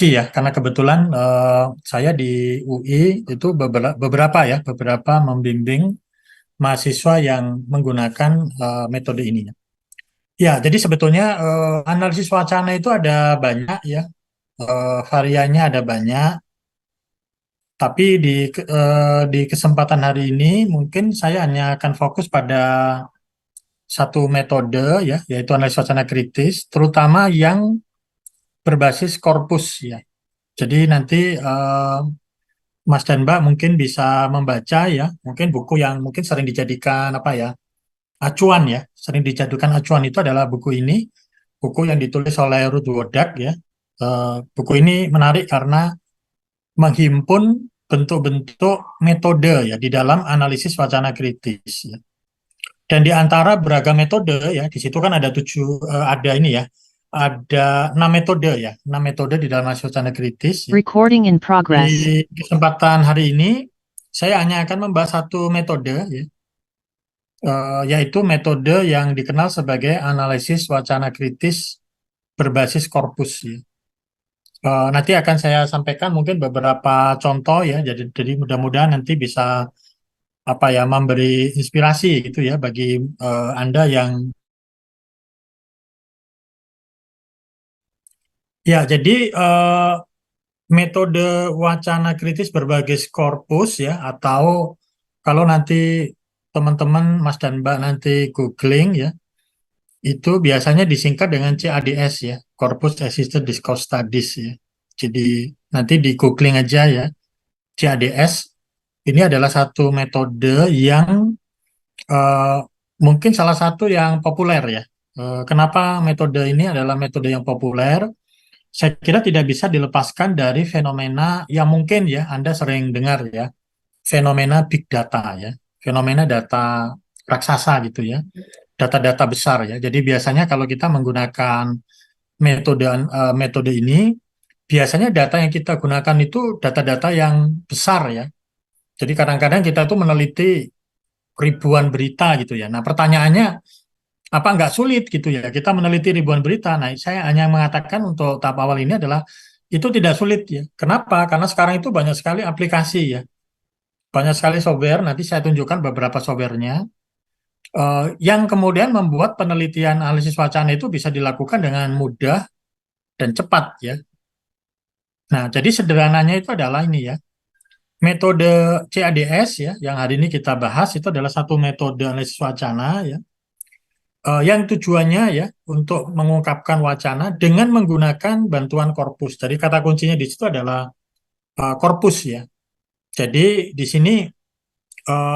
Iya, karena kebetulan saya di UI itu beberapa membimbing mahasiswa yang menggunakan metode ini. Ya, jadi sebetulnya analisis wacana itu ada banyak ya, variannya ada banyak. Tapi di kesempatan hari ini mungkin saya hanya akan fokus pada satu metode ya, yaitu analisis wacana kritis, terutama yang berbasis korpus ya. Jadi nanti Mas dan Mbak mungkin bisa membaca ya, mungkin buku yang mungkin sering dijadikan apa ya, acuan ya, sering dijadikan acuan itu adalah buku ini, buku yang ditulis oleh Ruth Wodak ya. Buku ini menarik karena menghimpun bentuk-bentuk metode ya di dalam analisis wacana kritis ya. Dan di antara beragam metode ya, di situ kan ada ini ya, ada 6 metode ya, 6 metode di dalam analisis wacana kritis ya. Recording in progress. Di kesempatan hari ini saya hanya akan membahas satu metode ya, yaitu metode yang dikenal sebagai analisis wacana kritis berbasis korpus ya. Nanti akan saya sampaikan mungkin beberapa contoh ya, jadi mudah-mudahan nanti bisa apa ya memberi inspirasi gitu ya bagi Anda yang ya jadi metode wacana kritis berbasis korpus ya atau kalau nanti teman-teman Mas dan Mbak nanti googling ya itu biasanya disingkat dengan CADS ya, Corpus Assisted Discourse Studies ya. Jadi nanti di googling aja ya, CADS ini adalah satu metode yang eh, mungkin salah satu yang populer ya. Kenapa metode ini adalah metode yang populer? Saya kira tidak bisa dilepaskan dari fenomena yang mungkin ya Anda sering dengar ya, fenomena big data ya, fenomena data raksasa gitu ya, data-data besar ya. Jadi biasanya kalau kita menggunakan metode ini, biasanya data yang kita gunakan itu data-data yang besar ya. Jadi kadang-kadang kita tuh meneliti ribuan berita gitu ya. Nah pertanyaannya apa nggak sulit gitu ya kita meneliti ribuan berita. Nah, saya hanya mengatakan untuk tahap awal ini adalah itu tidak sulit ya. Kenapa? Karena sekarang itu banyak sekali aplikasi ya, banyak sekali software. Nanti saya tunjukkan beberapa softwarenya yang kemudian membuat penelitian analisis wacana itu bisa dilakukan dengan mudah dan cepat ya. Nah, jadi sederhananya itu adalah ini ya. Metode CADS ya, yang hari ini kita bahas itu adalah satu metode analisis wacana ya yang tujuannya ya untuk mengungkapkan wacana dengan menggunakan bantuan korpus. Jadi kata kuncinya di situ adalah korpus ya. Jadi di sini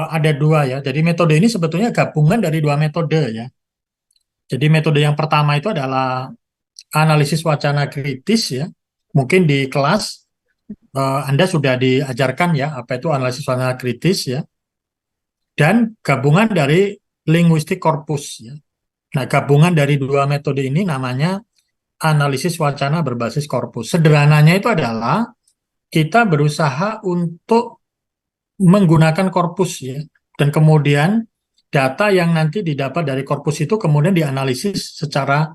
ada dua ya. Jadi metode ini sebetulnya gabungan dari dua metode ya. Jadi metode yang pertama itu adalah analisis wacana kritis ya. Mungkin di kelas Anda sudah diajarkan ya apa itu analisis wacana kritis ya. Dan gabungan dari linguistik korpus ya. Nah, gabungan dari dua metode ini namanya analisis wacana berbasis korpus. Sederhananya itu adalah kita berusaha untuk menggunakan korpus ya, dan kemudian data yang nanti didapat dari korpus itu kemudian dianalisis secara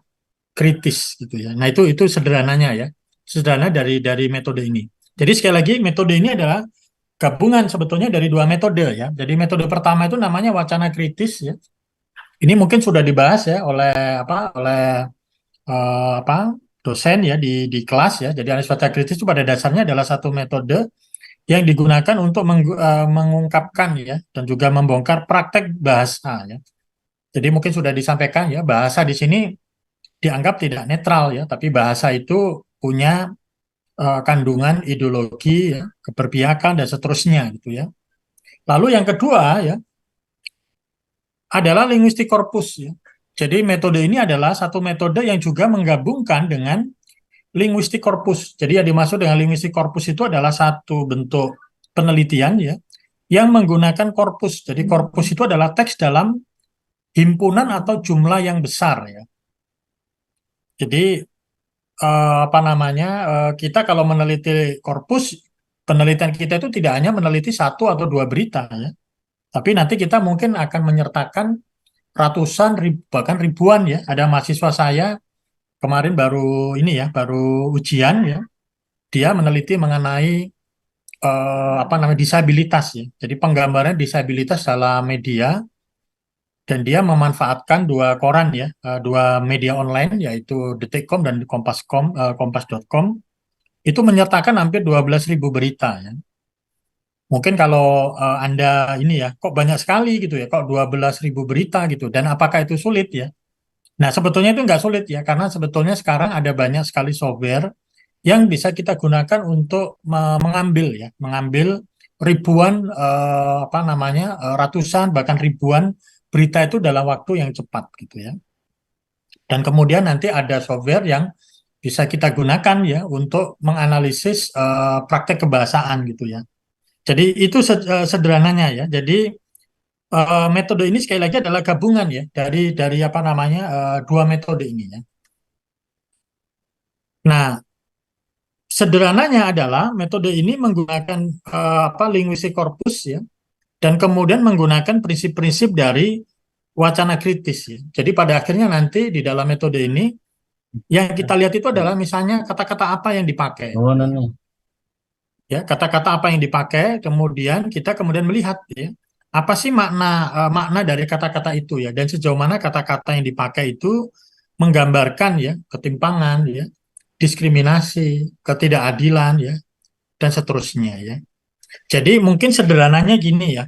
kritis gitu ya. Nah itu sederhananya ya, sederhana dari metode ini. Jadi sekali lagi metode ini adalah gabungan sebetulnya dari dua metode ya. Jadi metode pertama itu namanya wacana kritis ya. Ini mungkin sudah dibahas ya oleh apa dosen ya di kelas ya. Jadi analisis wacana kritis itu pada dasarnya adalah satu metode yang digunakan untuk mengungkapkan ya dan juga membongkar praktek bahasa ya. Jadi mungkin sudah disampaikan ya bahasa di sini dianggap tidak netral ya, tapi bahasa itu punya kandungan ideologi ya, keberpihakan dan seterusnya gitu ya. Lalu yang kedua ya adalah linguistik korpus ya. Jadi metode ini adalah satu metode yang juga menggabungkan dengan linguistik korpus. Jadi yang dimaksud dengan linguistik korpus itu adalah satu bentuk penelitian ya yang menggunakan korpus. Jadi korpus itu adalah teks dalam himpunan atau jumlah yang besar ya. Jadi apa namanya kita kalau meneliti korpus, penelitian kita itu tidak hanya meneliti satu atau dua berita ya, tapi nanti kita mungkin akan menyertakan ratusan bahkan ribuan ya. Ada mahasiswa saya kemarin baru ini ya baru ujian ya dia meneliti mengenai apa namanya disabilitas ya. Jadi penggambaran disabilitas dalam media dan dia memanfaatkan dua koran ya, dua media online yaitu Detikcom dan Kompas.com itu menyertakan hampir 12.000 berita ya. Mungkin kalau Anda ini ya, kok banyak sekali gitu ya, kok 12.000 berita gitu, dan apakah itu sulit ya? Nah, sebetulnya itu nggak sulit ya, karena sebetulnya sekarang ada banyak sekali software yang bisa kita gunakan untuk mengambil ya, mengambil ribuan apa namanya ratusan bahkan ribuan berita itu dalam waktu yang cepat gitu ya. Dan kemudian nanti ada software yang bisa kita gunakan ya untuk menganalisis praktek kebahasaan gitu ya. Jadi itu sederhananya ya. Jadi metode ini sekali lagi adalah gabungan ya dari apa namanya dua metode ini ya. Nah, sederhananya adalah metode ini menggunakan apa linguistik korpus ya, dan kemudian menggunakan prinsip-prinsip dari wacana kritis ya. Jadi pada akhirnya nanti di dalam metode ini yang kita lihat itu adalah misalnya kata-kata apa yang dipakai, Oh, nih. ya kata-kata apa yang dipakai, kemudian kita kemudian melihat ya apa sih makna dari kata-kata itu ya, dan sejauh mana kata-kata yang dipakai itu menggambarkan ya ketimpangan ya, diskriminasi, ketidakadilan ya, dan seterusnya ya. Jadi mungkin sederhananya gini ya,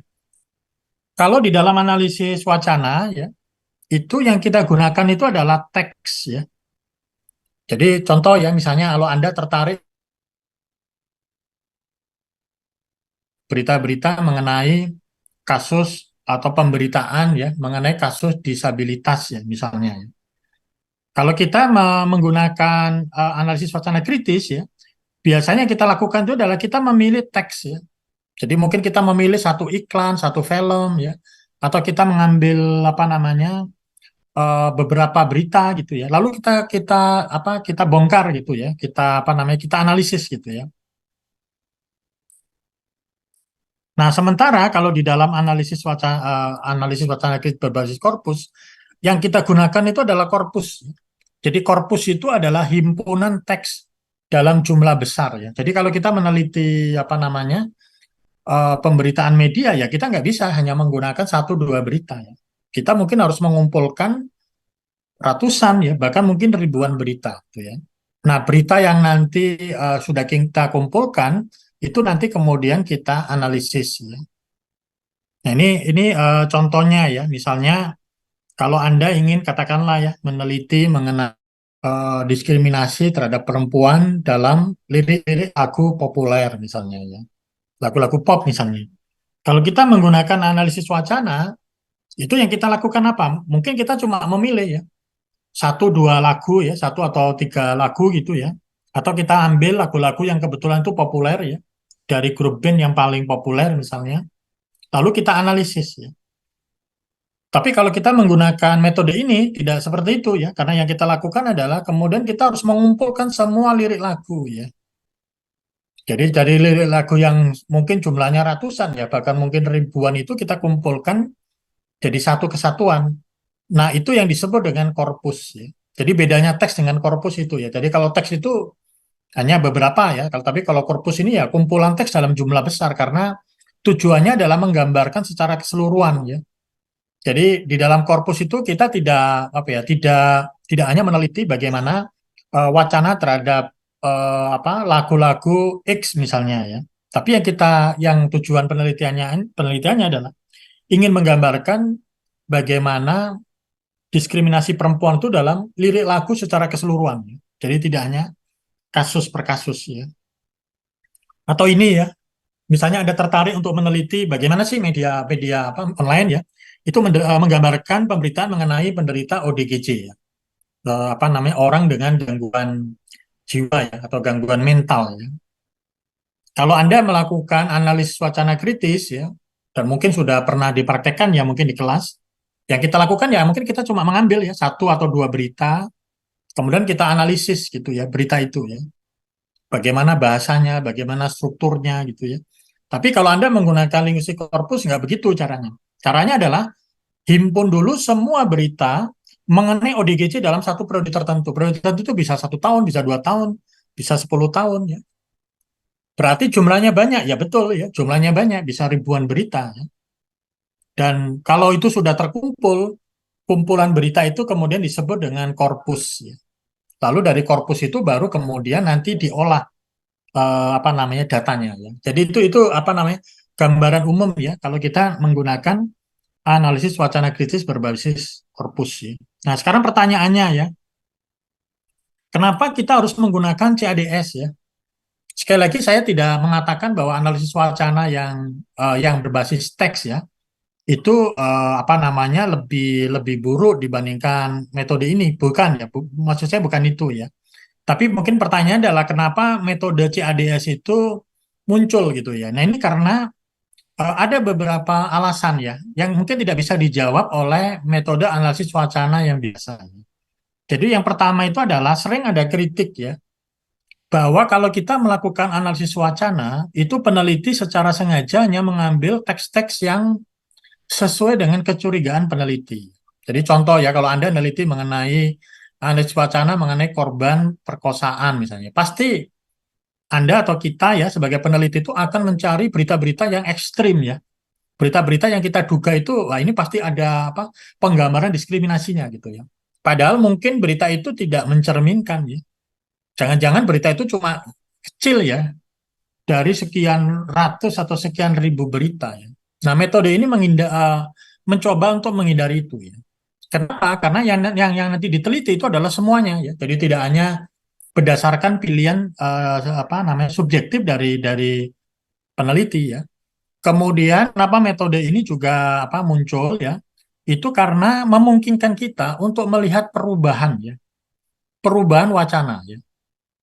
kalau di dalam analisis wacana ya, itu yang kita gunakan itu adalah teks ya. Jadi contoh ya, misalnya kalau Anda tertarik berita-berita mengenai kasus atau pemberitaan ya, mengenai kasus disabilitas ya misalnya. Ya. Kalau kita menggunakan analisis wacana kritis ya, biasanya kita lakukan itu adalah kita memilih teks ya. Jadi mungkin kita memilih satu iklan, satu film ya, atau kita mengambil apa namanya beberapa berita gitu ya. Lalu kita apa kita bongkar gitu ya. Kita apa namanya kita analisis gitu ya. Nah, sementara kalau di dalam analisis wacana kritis berbasis korpus, yang kita gunakan itu adalah korpus. Jadi korpus itu adalah himpunan teks dalam jumlah besar ya. Jadi kalau kita meneliti apa namanya pemberitaan media ya kita nggak bisa hanya menggunakan satu dua berita ya. Kita mungkin harus mengumpulkan ratusan ya, bahkan mungkin ribuan berita gitu ya. Nah, berita yang nanti sudah kita kumpulkan itu nanti kemudian kita analisis ya. Nah, ini contohnya ya, misalnya kalau Anda ingin katakanlah ya meneliti mengenai diskriminasi terhadap perempuan dalam lirik-lirik lagu populer misalnya ya, lagu-lagu pop misalnya. Kalau kita menggunakan analisis wacana, itu yang kita lakukan apa? Mungkin kita cuma memilih ya satu dua lagu ya, satu atau tiga lagu gitu ya. Atau kita ambil lagu-lagu yang kebetulan itu populer ya, dari grup band yang paling populer misalnya. Lalu kita analisis ya. Tapi kalau kita menggunakan metode ini tidak seperti itu ya, karena yang kita lakukan adalah kemudian kita harus mengumpulkan semua lirik lagu ya. Jadi dari lirik lagu yang mungkin jumlahnya ratusan ya, bahkan mungkin ribuan itu kita kumpulkan jadi satu kesatuan. Nah, itu yang disebut dengan korpus ya. Jadi bedanya teks dengan korpus itu ya. Jadi kalau teks itu hanya beberapa ya, tapi kalau korpus ini ya kumpulan teks dalam jumlah besar karena tujuannya adalah menggambarkan secara keseluruhan ya. Jadi di dalam korpus itu kita tidak apa ya, tidak hanya meneliti bagaimana wacana terhadap apa lagu-lagu X misalnya ya. Tapi yang tujuan penelitiannya adalah ingin menggambarkan bagaimana diskriminasi perempuan itu dalam lirik lagu secara keseluruhan. Ya. Jadi tidak hanya kasus per kasus ya. Atau ini ya, misalnya Anda tertarik untuk meneliti bagaimana sih media media apa online ya, itu menggambarkan pemberitaan mengenai penderita ODGJ ya. Apa namanya orang dengan gangguan jiwa ya atau gangguan mental ya. Kalau Anda melakukan analisis wacana kritis ya, dan mungkin sudah pernah dipraktekkan ya mungkin di kelas, yang kita lakukan ya mungkin kita cuma mengambil ya satu atau dua berita, kemudian kita analisis gitu ya berita itu ya. Bagaimana bahasanya, bagaimana strukturnya gitu ya. Tapi kalau Anda menggunakan linguistik korpus nggak begitu caranya. Caranya adalah himpun dulu semua berita mengenai ODGJ dalam satu periode tertentu. Periode tertentu itu bisa 1 tahun, bisa 2 tahun, bisa 10 tahun ya. Berarti jumlahnya banyak, ya betul ya, jumlahnya banyak, bisa ribuan berita. Ya. Dan kalau itu sudah terkumpul, kumpulan berita itu kemudian disebut dengan korpus. Ya. Lalu dari korpus itu baru kemudian nanti diolah apa namanya datanya. Ya. Jadi itu apa namanya gambaran umum ya kalau kita menggunakan analisis wacana kritis berbasis korpus. Ya. Nah sekarang pertanyaannya ya, kenapa kita harus menggunakan CADS ya? Sekali lagi saya tidak mengatakan bahwa analisis wacana yang berbasis teks ya itu apa namanya lebih lebih buruk dibandingkan metode ini, bukan ya, maksud saya bukan itu ya. Tapi mungkin pertanyaan adalah kenapa metode CADS itu muncul gitu ya. Nah ini karena ada beberapa alasan ya yang mungkin tidak bisa dijawab oleh metode analisis wacana yang biasa. Jadi yang pertama itu adalah sering ada kritik ya bahwa kalau kita melakukan analisis wacana, itu peneliti secara sengaja hanya mengambil teks-teks yang sesuai dengan kecurigaan peneliti. Jadi contoh ya, kalau Anda meneliti mengenai analisis wacana mengenai korban perkosaan misalnya, pasti Anda atau kita ya sebagai peneliti itu akan mencari berita-berita yang ekstrim ya. Berita-berita yang kita duga itu, wah ini pasti ada apa penggambaran diskriminasinya gitu ya. Padahal mungkin berita itu tidak mencerminkan ya. Jangan-jangan berita itu cuma kecil ya, dari sekian ratus atau sekian ribu berita ya. Nah, metode ini mencoba untuk menghindari itu ya. Kenapa? Karena yang nanti diteliti itu adalah semuanya ya. Jadi tidak hanya berdasarkan pilihan apa namanya subjektif dari peneliti ya. Kemudian kenapa metode ini juga apa muncul ya? Itu karena memungkinkan kita untuk melihat perubahan ya, perubahan wacana ya.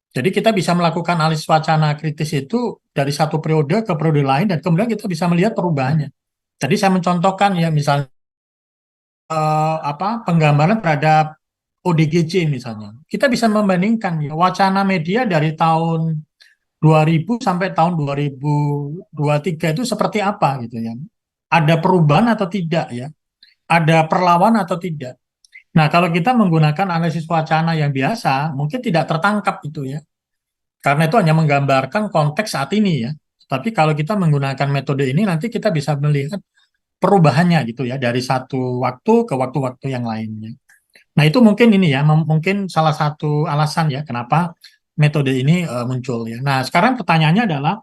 Jadi kita bisa melakukan analisis wacana kritis itu dari satu periode ke periode lain dan kemudian kita bisa melihat perubahannya. Jadi saya mencontohkan ya misalnya apa penggambaran terhadap ODGJ misalnya. Kita bisa membandingkan ya, wacana media dari tahun 2000 sampai tahun 2023 itu seperti apa gitu ya. Ada perubahan atau tidak ya? Ada perlawanan atau tidak? Nah, kalau kita menggunakan analisis wacana yang biasa, mungkin tidak tertangkap itu ya. Karena itu hanya menggambarkan konteks saat ini ya. Tapi kalau kita menggunakan metode ini nanti kita bisa melihat perubahannya gitu ya dari satu waktu ke waktu-waktu yang lainnya. Nah, itu mungkin ini ya, mungkin salah satu alasan ya kenapa metode ini muncul ya. Nah, sekarang pertanyaannya adalah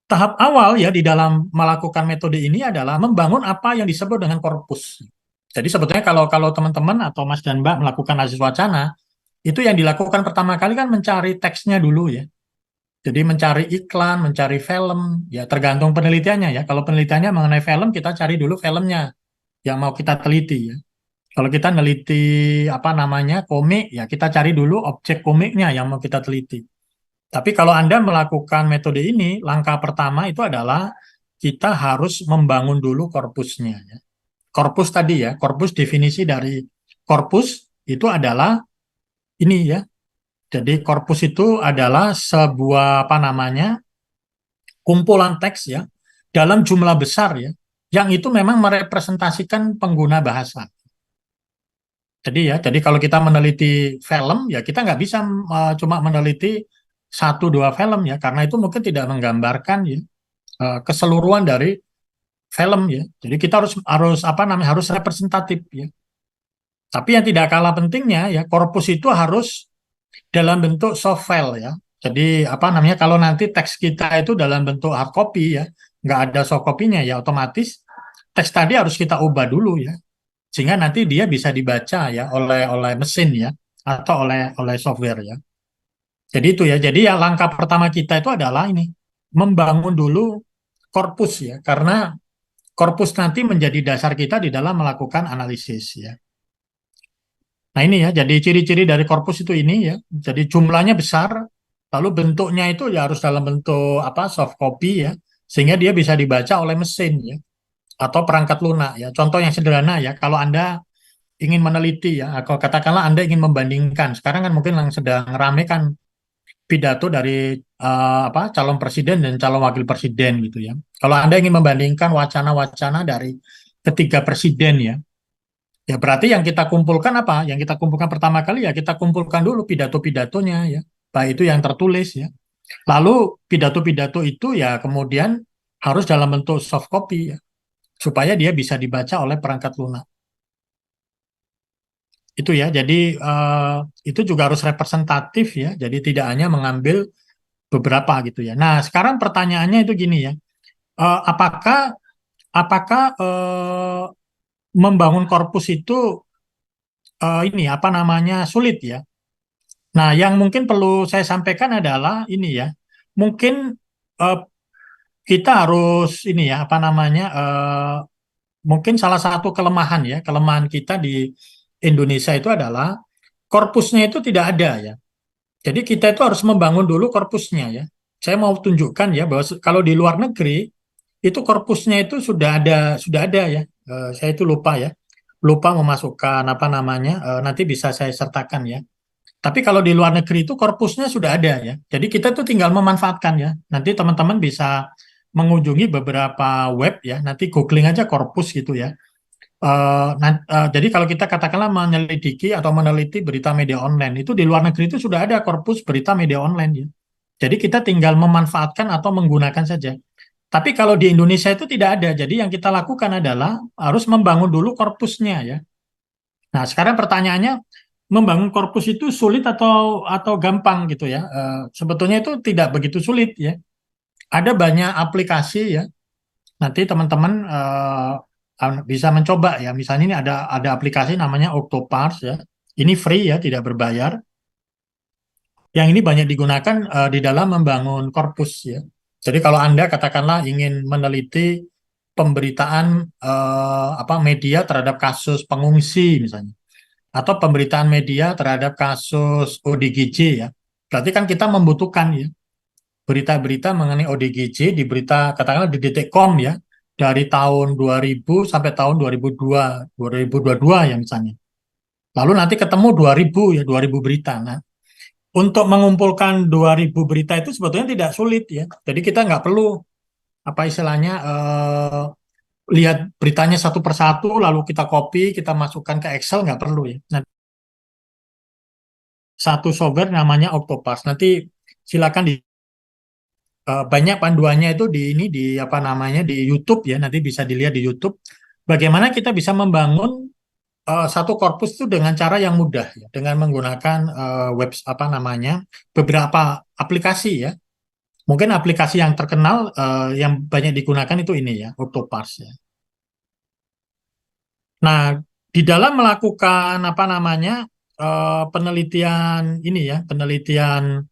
tahap awal ya di dalam melakukan metode ini adalah membangun apa yang disebut dengan korpus. Jadi sebetulnya kalau kalau teman-teman atau Mas dan Mbak melakukan analisis wacana, itu yang dilakukan pertama kali kan mencari teksnya dulu ya. Jadi mencari iklan, mencari film, ya tergantung penelitiannya ya. Kalau penelitiannya mengenai film, kita cari dulu filmnya yang mau kita teliti ya. Kalau kita neliti apa namanya komik, ya kita cari dulu objek komiknya yang mau kita teliti. Tapi kalau Anda melakukan metode ini, langkah pertama itu adalah kita harus membangun dulu korpusnya. Ya. Korpus tadi ya, korpus definisi dari korpus itu adalah ini ya. Jadi korpus itu adalah sebuah apa namanya kumpulan teks ya dalam jumlah besar ya, yang itu memang merepresentasikan pengguna bahasa. Jadi kalau kita meneliti film ya kita nggak bisa cuma meneliti satu dua film ya, karena itu mungkin tidak menggambarkan ya keseluruhan dari film ya. Jadi kita harus harus apa namanya harus representatif ya. Tapi yang tidak kalah pentingnya ya korpus itu harus dalam bentuk soft file ya. Jadi apa namanya kalau nanti teks kita itu dalam bentuk hard copy ya, nggak ada soft copy-nya ya otomatis teks tadi harus kita ubah dulu ya, sehingga nanti dia bisa dibaca ya oleh mesin ya atau oleh software ya. Jadi itu ya. Jadi ya langkah pertama kita itu adalah ini membangun dulu korpus ya, karena korpus nanti menjadi dasar kita di dalam melakukan analisis ya. Nah ini ya, jadi ciri-ciri dari korpus itu ini ya. Jadi jumlahnya besar, lalu bentuknya itu ya harus dalam bentuk apa soft copy ya, sehingga dia bisa dibaca oleh mesin ya atau perangkat lunak ya. Contoh yang sederhana ya, kalau Anda ingin meneliti ya, atau katakanlah Anda ingin membandingkan, sekarang kan mungkin yang sedang rame kan pidato dari apa calon presiden dan calon wakil presiden gitu ya. Kalau Anda ingin membandingkan wacana-wacana dari ketiga presiden ya, ya berarti yang kita kumpulkan apa? Yang kita kumpulkan pertama kali ya kita kumpulkan dulu pidato-pidatonya ya. Baik itu yang tertulis ya. Lalu pidato-pidato itu ya kemudian harus dalam bentuk soft copy ya, supaya dia bisa dibaca oleh perangkat lunak. Itu ya, jadi itu juga harus representatif ya, jadi tidak hanya mengambil beberapa gitu ya. Nah, sekarang pertanyaannya itu gini ya, apakah apakah membangun korpus itu ini apa namanya sulit ya? Nah, yang mungkin perlu saya sampaikan adalah ini ya, mungkin eh, kita harus ini ya apa namanya mungkin salah satu kelemahan ya, kelemahan kita di Indonesia itu adalah korpusnya itu tidak ada ya. Jadi kita itu harus membangun dulu korpusnya ya. Saya mau tunjukkan ya bahwa kalau di luar negeri itu korpusnya itu sudah ada ya. Saya itu lupa ya, lupa memasukkan apa namanya. Nanti bisa saya sertakan ya. Tapi kalau di luar negeri itu korpusnya sudah ada ya. Jadi kita tuh tinggal memanfaatkan ya. Nanti teman-teman bisa mengunjungi beberapa web ya. Nanti googling aja korpus gitu ya. Jadi kalau kita katakanlah menyelidiki atau meneliti berita media online itu di luar negeri itu sudah ada korpus berita media online ya. Jadi kita tinggal memanfaatkan atau menggunakan saja. Tapi kalau di Indonesia itu tidak ada. Jadi yang kita lakukan adalah harus membangun dulu korpusnya ya. Nah, sekarang pertanyaannya, membangun korpus itu sulit atau gampang gitu ya? Sebetulnya itu tidak begitu sulit ya. Ada banyak aplikasi ya. Nanti teman-teman bisa mencoba ya. Misalnya ini ada aplikasi namanya Octoparse ya. Ini free ya, tidak berbayar. Yang ini banyak digunakan di dalam membangun korpus ya. Jadi kalau Anda katakanlah ingin meneliti pemberitaan apa media terhadap kasus pengungsi misalnya, atau pemberitaan media terhadap kasus ODGJ ya. Berarti kan kita membutuhkan ya berita-berita mengenai ODGJ di berita katakanlah di Detikcom ya dari tahun 2000 sampai tahun 2002, 2022 ya misalnya. Lalu nanti ketemu 2000 ya 2000 berita. Nah, untuk mengumpulkan 2000 berita itu sebetulnya tidak sulit ya. Jadi kita nggak perlu apa istilahnya lihat beritanya satu persatu lalu kita copy, kita masukkan ke Excel nggak perlu ya. Nah, satu software namanya Octopus. Nanti silakan banyak panduannya itu di ini di apa namanya di YouTube ya. Nanti bisa dilihat di YouTube bagaimana kita bisa membangun satu korpus itu dengan cara yang mudah ya, dengan menggunakan web apa namanya beberapa aplikasi ya. Mungkin aplikasi yang terkenal yang banyak digunakan itu ini ya, Octopus ya. Nah, di dalam melakukan apa namanya penelitian ini ya, penelitian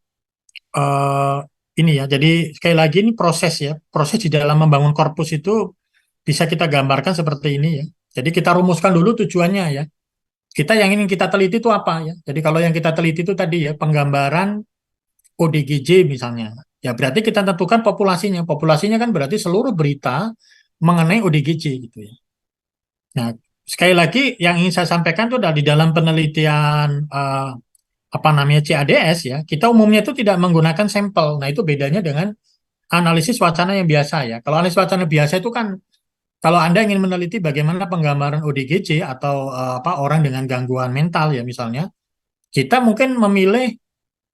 eh, ini ya. Jadi sekali lagi ini proses ya, proses di dalam membangun korpus itu bisa kita gambarkan seperti ini ya. Jadi kita rumuskan dulu tujuannya ya. Kita yang ingin kita teliti itu apa ya? Jadi kalau yang kita teliti itu tadi ya penggambaran ODGJ misalnya. Ya berarti kita tentukan populasinya. Populasinya kan berarti seluruh berita mengenai ODGJ gitu ya. Nah, sekali lagi yang ingin saya sampaikan itu adalah di dalam penelitian apa namanya CADS ya, kita umumnya itu tidak menggunakan sampel. Nah, itu bedanya dengan analisis wacana yang biasa ya. Kalau analisis wacana biasa itu kan kalau Anda ingin meneliti bagaimana penggambaran ODGJ atau apa orang dengan gangguan mental ya misalnya, kita mungkin memilih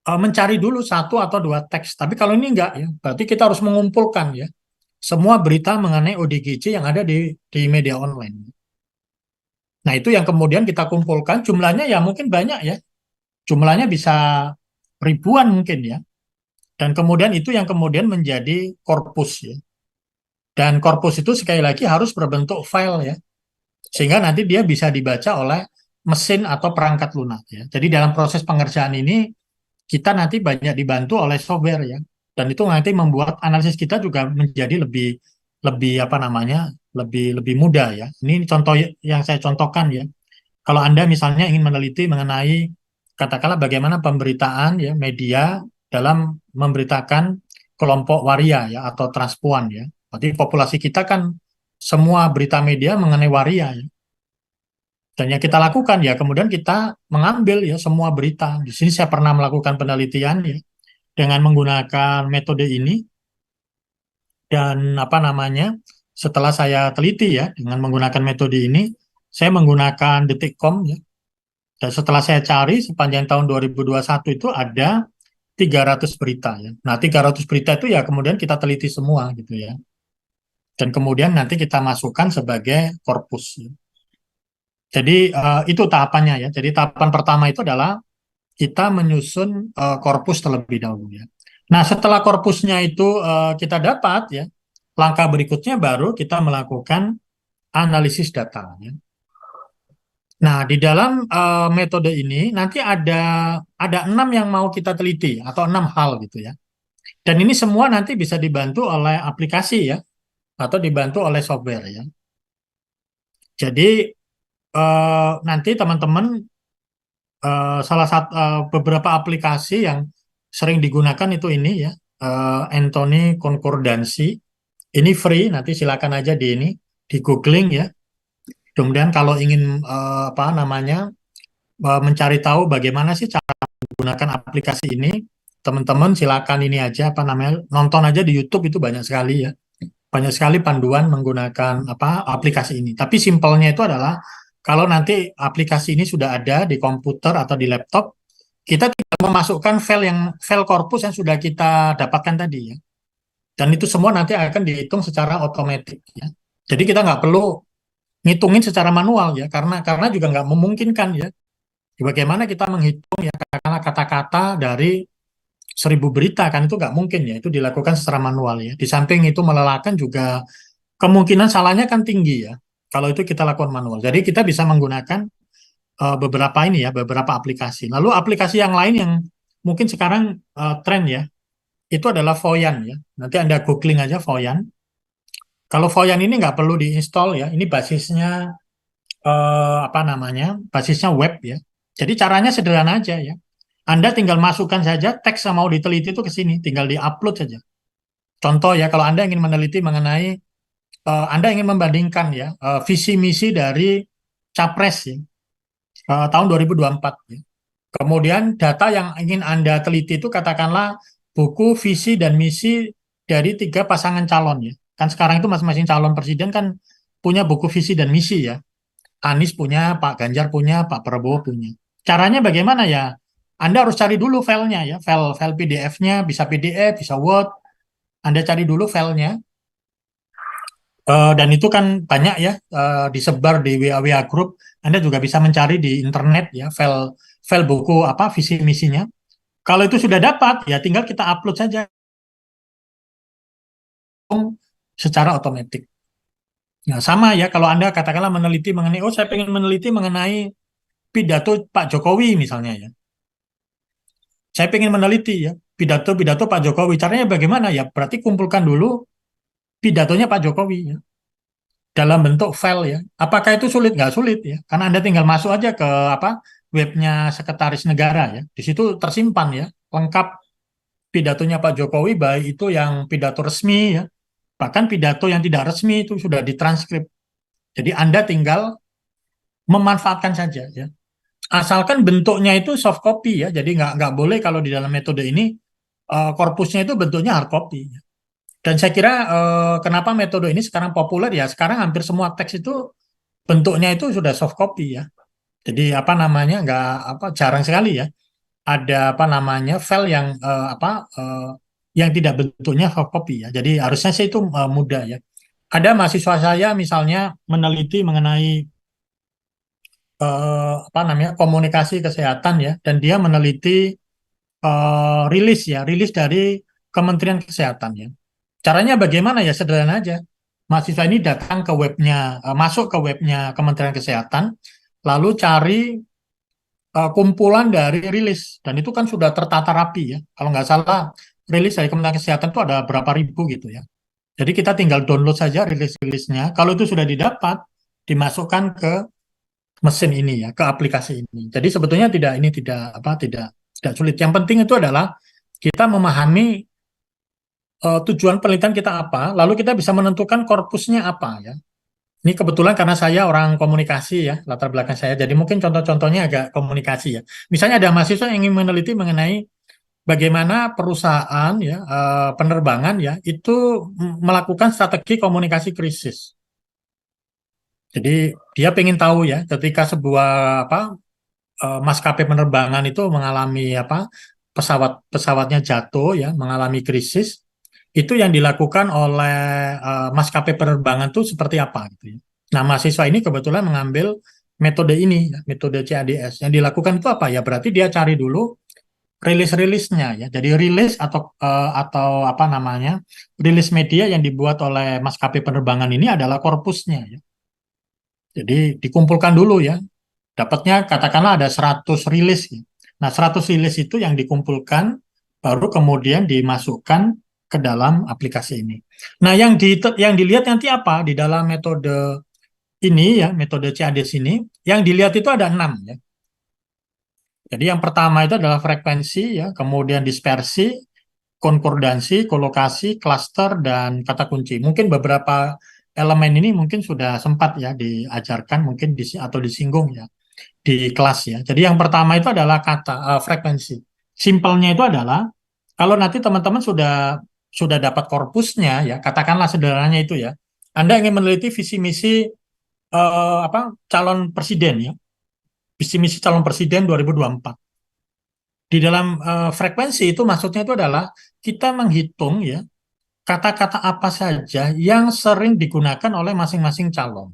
mencari dulu satu atau dua teks. Tapi kalau ini enggak ya, berarti kita harus mengumpulkan ya semua berita mengenai ODGJ yang ada di media online. Nah, itu yang kemudian kita kumpulkan, jumlahnya ya mungkin banyak ya. Jumlahnya bisa ribuan mungkin ya. Dan kemudian itu yang kemudian menjadi korpus ya. Dan korpus itu sekali lagi harus berbentuk file ya. Sehingga nanti dia bisa dibaca oleh mesin atau perangkat lunak ya. Jadi dalam proses pengerjaan ini kita nanti banyak dibantu oleh software ya. Dan itu nanti membuat analisis kita juga menjadi lebih lebih apa namanya? Lebih lebih mudah ya. Ini contoh yang saya contohkan ya. Kalau Anda misalnya ingin meneliti mengenai katakanlah bagaimana pemberitaan ya media dalam memberitakan kelompok waria ya atau transpuan ya. Berarti populasi kita kan semua berita media mengenai waria ya. Dan yang kita lakukan ya kemudian kita mengambil ya semua berita. Di sini saya pernah melakukan penelitian ya dengan menggunakan metode ini dan apa namanya setelah saya teliti ya dengan menggunakan metode ini saya menggunakan Detikcom ya. Dan setelah saya cari sepanjang tahun 2021 itu ada 300 berita ya. Nah, 300 berita itu ya kemudian kita teliti semua gitu ya. Dan kemudian nanti kita masukkan sebagai korpus ya. Jadi itu tahapannya ya. Jadi tahapan pertama itu adalah kita menyusun korpus terlebih dahulu ya. Nah, setelah korpusnya itu kita dapat ya, langkah berikutnya baru kita melakukan analisis data ya. Nah, di dalam metode ini nanti ada 6 yang mau kita teliti atau 6 hal gitu ya. Dan ini semua nanti bisa dibantu oleh aplikasi ya atau dibantu oleh software ya. Jadi nanti teman-teman salah satu beberapa aplikasi yang sering digunakan itu ini ya, Anthony Concordancy. Ini free, nanti silakan aja di googling ya. Kemudian kalau ingin apa namanya mencari tahu bagaimana sih cara menggunakan aplikasi ini, teman-teman silakan ini aja apa namanya nonton aja di YouTube itu banyak sekali ya. Banyak sekali panduan menggunakan apa aplikasi ini. Tapi simpelnya itu adalah kalau nanti aplikasi ini sudah ada di komputer atau di laptop, kita tinggal memasukkan file korpus yang sudah kita dapatkan tadi ya. Dan itu semua nanti akan dihitung secara otomatis ya. Jadi kita nggak perlu ngitungin secara manual ya, karena juga nggak memungkinkan ya. Bagaimana kita menghitung ya kata-kata dari 1.000 berita kan itu nggak mungkin ya, itu dilakukan secara manual ya. Di samping itu melelahkan juga kemungkinan salahnya kan tinggi ya. Kalau itu kita lakukan manual. Jadi kita bisa menggunakan beberapa ini ya, beberapa aplikasi. Lalu aplikasi yang lain yang mungkin sekarang tren ya, itu adalah Voyan ya. Nanti Anda googling aja Voyan. Kalau Voyan ini nggak perlu diinstal ya, ini basisnya apa namanya, basisnya web ya. Jadi caranya sederhana aja ya. Anda tinggal masukkan saja teks yang mau diteliti itu ke sini, tinggal diupload saja. Contoh ya, kalau Anda ingin meneliti mengenai, Anda ingin membandingkan ya visi misi dari Capres ya, tahun 2024 ya. Kemudian data yang ingin Anda teliti itu katakanlah buku visi dan misi dari 3 pasangan calon ya. Kan sekarang itu masing-masing calon presiden kan punya buku visi dan misi ya. Anies punya, Pak Ganjar punya, Pak Prabowo punya. Caranya bagaimana ya? Anda harus cari dulu filenya ya, file PDF-nya, bisa PDF, bisa Word. Anda cari dulu filenya, dan itu kan banyak ya, disebar di WA Group. Anda juga bisa mencari di internet ya, file buku apa visi misinya. Kalau itu sudah dapat, ya tinggal kita upload saja secara otomatis. Nah, sama ya, kalau Anda katakanlah meneliti mengenai, oh saya pengen meneliti mengenai pidato Pak Jokowi misalnya ya. Saya pengen meneliti ya, pidato-pidato Pak Jokowi. Caranya bagaimana ya? Berarti kumpulkan dulu pidatonya Pak Jokowi ya, dalam bentuk file ya. Apakah itu sulit? Nggak sulit ya, karena Anda tinggal masuk aja ke apa webnya Sekretaris Negara ya. Di situ tersimpan ya, lengkap pidatonya Pak Jokowi, baik itu yang pidato resmi ya, bahkan pidato yang tidak resmi itu sudah ditranskrip. Jadi Anda tinggal memanfaatkan saja ya. Asalkan bentuknya itu soft copy ya, jadi nggak boleh kalau di dalam metode ini korpusnya itu bentuknya hard copy. Dan saya kira kenapa metode ini sekarang populer ya, sekarang hampir semua teks itu bentuknya itu sudah soft copy ya. Jadi apa namanya nggak apa jarang sekali ya ada apa namanya file yang yang tidak bentuknya soft copy ya. Jadi harusnya sih itu mudah ya. Ada mahasiswa saya misalnya meneliti mengenai apa namanya komunikasi kesehatan ya, dan dia meneliti rilis dari Kementerian Kesehatan ya. Caranya bagaimana ya sederhana aja. Mahasiswa ini datang ke webnya, masuk ke webnya Kementerian Kesehatan, lalu cari kumpulan dari rilis, dan itu kan sudah tertata rapi ya. Kalau nggak salah rilis dari Kementerian Kesehatan itu ada berapa ribu gitu ya. Jadi kita tinggal download saja rilis-rilisnya. Kalau itu sudah didapat, dimasukkan ke mesin ini ya, ke aplikasi ini. Jadi sebetulnya tidak sulit. Yang penting itu adalah kita memahami tujuan penelitian kita apa, lalu kita bisa menentukan korpusnya apa ya. Ini kebetulan karena saya orang komunikasi ya, latar belakang saya, jadi mungkin contoh-contohnya agak komunikasi ya. Misalnya ada mahasiswa yang ingin meneliti mengenai bagaimana perusahaan ya, penerbangan ya, itu melakukan strategi komunikasi krisis. Jadi dia ingin tahu ya, ketika sebuah apa maskapai penerbangan itu mengalami apa pesawatnya jatuh ya, mengalami krisis, itu yang dilakukan oleh maskapai penerbangan itu seperti apa gitu ya. Nah, mahasiswa ini kebetulan mengambil metode ini, ya, metode CADS. Yang dilakukan itu apa ya? Berarti dia cari dulu rilis-rilisnya ya. Jadi rilis atau apa namanya? Rilis media yang dibuat oleh maskapai penerbangan ini adalah korpusnya ya. Jadi dikumpulkan dulu ya. Dapatnya katakanlah ada 100 rilis ya. Nah, 100 rilis itu yang dikumpulkan baru kemudian dimasukkan ke dalam aplikasi ini. Nah, yang dilihat nanti apa di dalam metode ini ya, metode CADS ini, yang dilihat itu ada 6 ya. Jadi yang pertama itu adalah frekuensi ya, kemudian dispersi, konkordansi, kolokasi, klaster, dan kata kunci. Mungkin beberapa elemen ini mungkin sudah sempat ya diajarkan mungkin atau disinggung ya di kelas ya. Jadi yang pertama itu adalah kata frekuensi. Simpelnya itu adalah kalau nanti teman-teman sudah dapat korpusnya ya, katakanlah sederhananya itu ya. Anda ingin meneliti visi misi calon presiden ya, visi misi calon presiden 2024. Di dalam frekuensi itu maksudnya itu adalah kita menghitung ya kata-kata apa saja yang sering digunakan oleh masing-masing calon.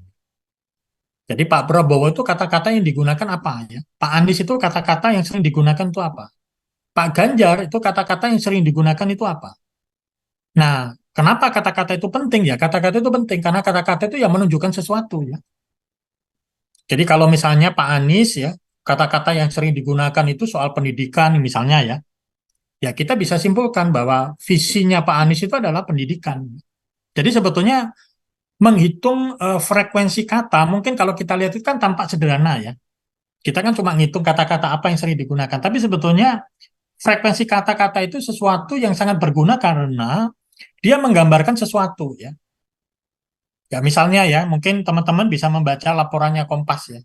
Jadi Pak Prabowo itu kata-kata yang digunakan apa ya? Pak Anies itu kata-kata yang sering digunakan itu apa? Pak Ganjar itu kata-kata yang sering digunakan itu apa? Nah, kenapa kata-kata itu penting ya? Kata-kata itu penting karena kata-kata itu yang menunjukkan sesuatu ya. Jadi kalau misalnya Pak Anies ya, kata-kata yang sering digunakan itu soal pendidikan misalnya ya, ya kita bisa simpulkan bahwa visinya Pak Anies itu adalah pendidikan. Jadi sebetulnya menghitung frekuensi kata, mungkin kalau kita lihat itu kan tampak sederhana ya. Kita kan cuma ngitung kata-kata apa yang sering digunakan. Tapi sebetulnya frekuensi kata-kata itu sesuatu yang sangat berguna karena dia menggambarkan sesuatu ya. Ya misalnya ya, mungkin teman-teman bisa membaca laporannya Kompas ya.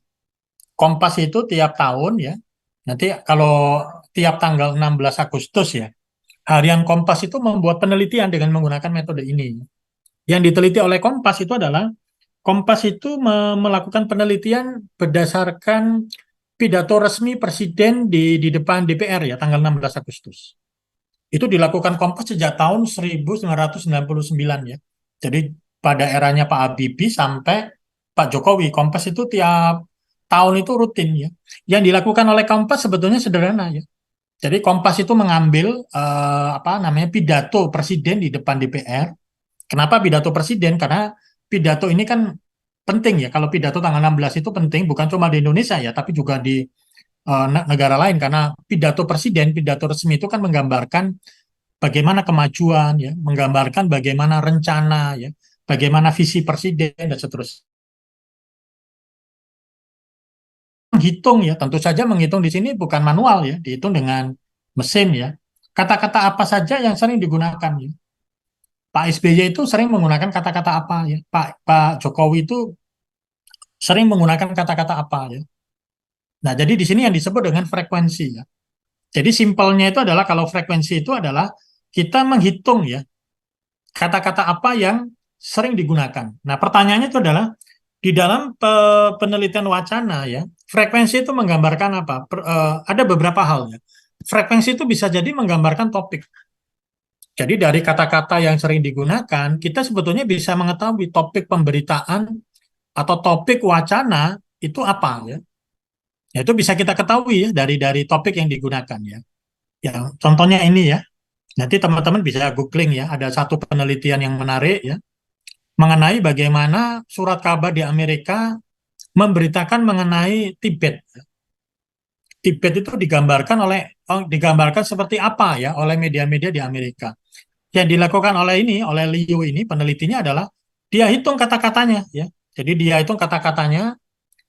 Kompas itu tiap tahun ya, nanti kalau tiap tanggal 16 Agustus ya, harian Kompas itu membuat penelitian dengan menggunakan metode ini. Yang diteliti oleh Kompas itu adalah Kompas itu melakukan penelitian berdasarkan pidato resmi Presiden di depan DPR ya, tanggal 16 Agustus. Itu dilakukan Kompas sejak tahun 1999 ya. Jadi pada eranya Pak Habibie sampai Pak Jokowi, Kompas itu tiap tahun itu rutin ya. Yang dilakukan oleh Kompas sebetulnya sederhana ya. Jadi Kompas itu mengambil apa namanya pidato Presiden di depan DPR. Kenapa pidato Presiden? Karena pidato ini kan penting ya. Kalau pidato tanggal 16 itu penting bukan cuma di Indonesia ya, tapi juga di negara lain karena pidato presiden, pidato resmi itu kan menggambarkan bagaimana kemajuan ya, menggambarkan bagaimana rencana ya, bagaimana visi presiden dan seterusnya. Menghitung ya, tentu saja menghitung di sini bukan manual ya, dihitung dengan mesin ya. Kata-kata apa saja yang sering digunakan ya. Pak SBY itu sering menggunakan kata-kata apa ya. Pak Jokowi itu sering menggunakan kata-kata apa ya. Nah, jadi di sini yang disebut dengan frekuensi ya. Jadi simpelnya itu adalah kalau frekuensi itu adalah kita menghitung ya kata-kata apa yang sering digunakan. Nah, pertanyaannya itu adalah di dalam penelitian wacana ya, frekuensi itu menggambarkan apa? Ada beberapa hal ya. Frekuensi itu bisa jadi menggambarkan topik. Jadi dari kata-kata yang sering digunakan, kita sebetulnya bisa mengetahui topik pemberitaan atau topik wacana itu apa ya. Ya, itu bisa kita ketahui ya dari topik yang digunakan ya. Ya, contohnya ini ya. Nanti teman-teman bisa googling ya, ada satu penelitian yang menarik ya, mengenai bagaimana surat kabar di Amerika memberitakan mengenai Tibet. Tibet itu digambarkan seperti apa ya oleh media-media di Amerika. Yang dilakukan oleh Liu ini penelitinya adalah dia hitung kata-katanya ya. Jadi dia hitung kata-katanya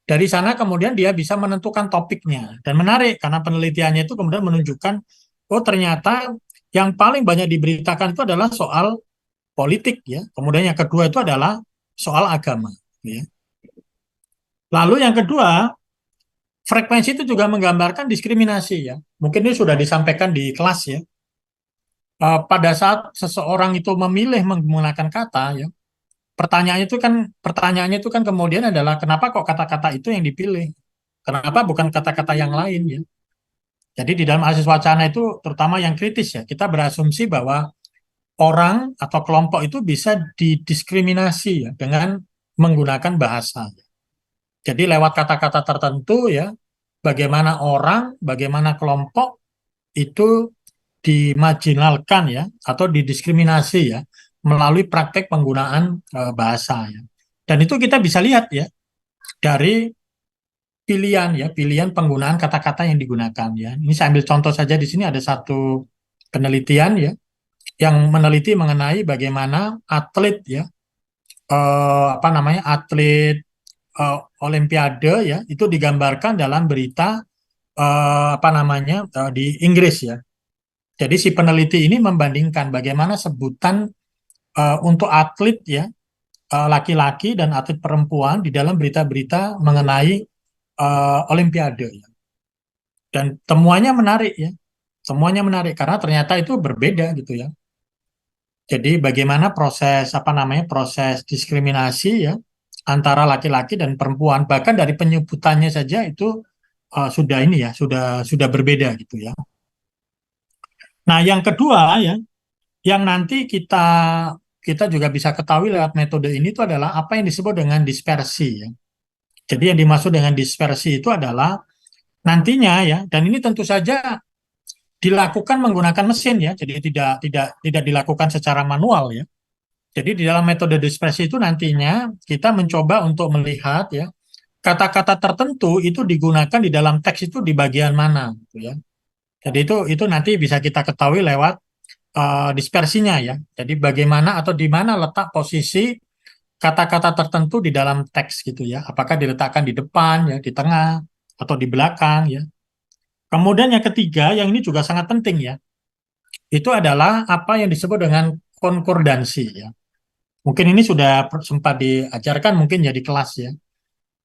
dari sana kemudian dia bisa menentukan topiknya dan menarik karena penelitiannya itu kemudian menunjukkan oh ternyata yang paling banyak diberitakan itu adalah soal politik ya. Kemudian yang kedua itu adalah soal agama ya. Lalu yang kedua, frekuensi itu juga menggambarkan diskriminasi ya. Mungkin ini sudah disampaikan di kelas ya. Pada saat seseorang itu memilih menggunakan kata ya, pertanyaannya itu kan kemudian adalah kenapa kok kata-kata itu yang dipilih? Kenapa bukan kata-kata yang lain ya? Jadi di dalam analisis wacana itu terutama yang kritis ya, kita berasumsi bahwa orang atau kelompok itu bisa didiskriminasi ya dengan menggunakan bahasa. Jadi lewat kata-kata tertentu ya, bagaimana orang, bagaimana kelompok itu dimarginalkan ya atau didiskriminasi ya melalui praktek penggunaan bahasa ya. Dan itu kita bisa lihat ya dari pilihan ya, pilihan penggunaan kata-kata yang digunakan ya. Ini saya ambil contoh saja di sini ada satu penelitian ya yang meneliti mengenai bagaimana atlet ya apa namanya atlet Olimpiade ya itu digambarkan dalam berita apa namanya di Inggris ya. Jadi si peneliti ini membandingkan bagaimana sebutan untuk atlet ya laki-laki dan atlet perempuan di dalam berita-berita mengenai Olimpiade ya. Dan temuannya menarik ya. Semuanya menarik karena ternyata itu berbeda gitu ya. Jadi bagaimana proses apa namanya proses diskriminasi ya antara laki-laki dan perempuan bahkan dari penyebutannya saja itu sudah ini ya sudah berbeda gitu ya. Nah yang kedua ya yang nanti kita kita juga bisa ketahui lewat metode ini itu adalah apa yang disebut dengan dispersi ya. Jadi yang dimaksud dengan dispersi itu adalah nantinya ya dan ini tentu saja dilakukan menggunakan mesin ya. Jadi tidak dilakukan secara manual ya. Jadi di dalam metode dispersi itu nantinya kita mencoba untuk melihat ya kata-kata tertentu itu digunakan di dalam teks itu di bagian mana gitu ya. Jadi itu nanti bisa kita ketahui lewat dispersinya ya. Jadi bagaimana atau di mana letak posisi kata-kata tertentu di dalam teks gitu ya. Apakah diletakkan di depan ya, di tengah atau di belakang ya. Kemudian yang ketiga yang ini juga sangat penting ya. Itu adalah apa yang disebut dengan konkordansi ya. Mungkin ini sudah sempat diajarkan mungkin jadi kelas ya.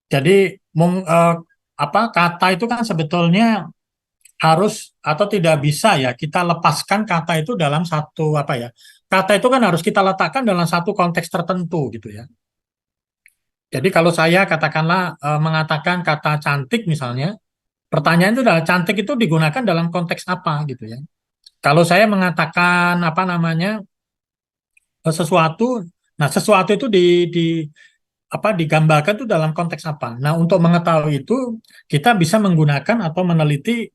Jadi apa kata itu kan sebetulnya harus atau tidak bisa ya kita lepaskan kata itu dalam satu apa ya. Kata itu kan harus kita letakkan dalam satu konteks tertentu gitu ya. Jadi kalau saya katakanlah mengatakan kata cantik misalnya, pertanyaan itu adalah cantik itu digunakan dalam konteks apa gitu ya. Kalau saya mengatakan apa namanya sesuatu, nah sesuatu itu di apa digambarkan itu dalam konteks apa. Nah, untuk mengetahui itu kita bisa menggunakan atau meneliti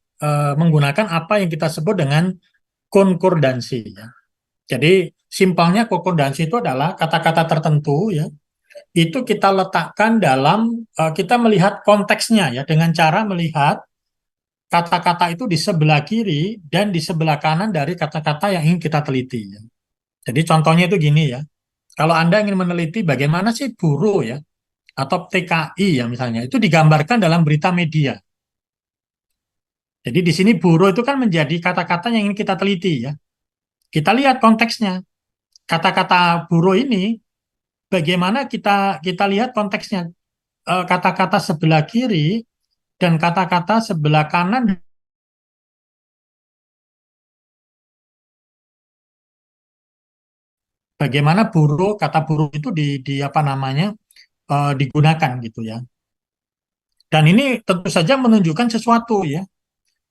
menggunakan apa yang kita sebut dengan konkordansi ya. Jadi simpelnya konkordansi itu adalah kata-kata tertentu ya. Itu kita letakkan dalam kita melihat konteksnya ya dengan cara melihat kata-kata itu di sebelah kiri dan di sebelah kanan dari kata-kata yang ingin kita teliti ya. Jadi contohnya itu gini ya. Kalau Anda ingin meneliti bagaimana sih buruh ya atau TKI ya misalnya itu digambarkan dalam berita media. Jadi di sini buruh itu kan menjadi kata-kata yang ingin kita teliti ya. Kita lihat konteksnya. Kata-kata buruh ini bagaimana kita kita lihat konteksnya. Kata-kata sebelah kiri dan kata-kata sebelah kanan bagaimana buruh kata buruh itu di apa namanya digunakan gitu ya. Dan ini tentu saja menunjukkan sesuatu ya.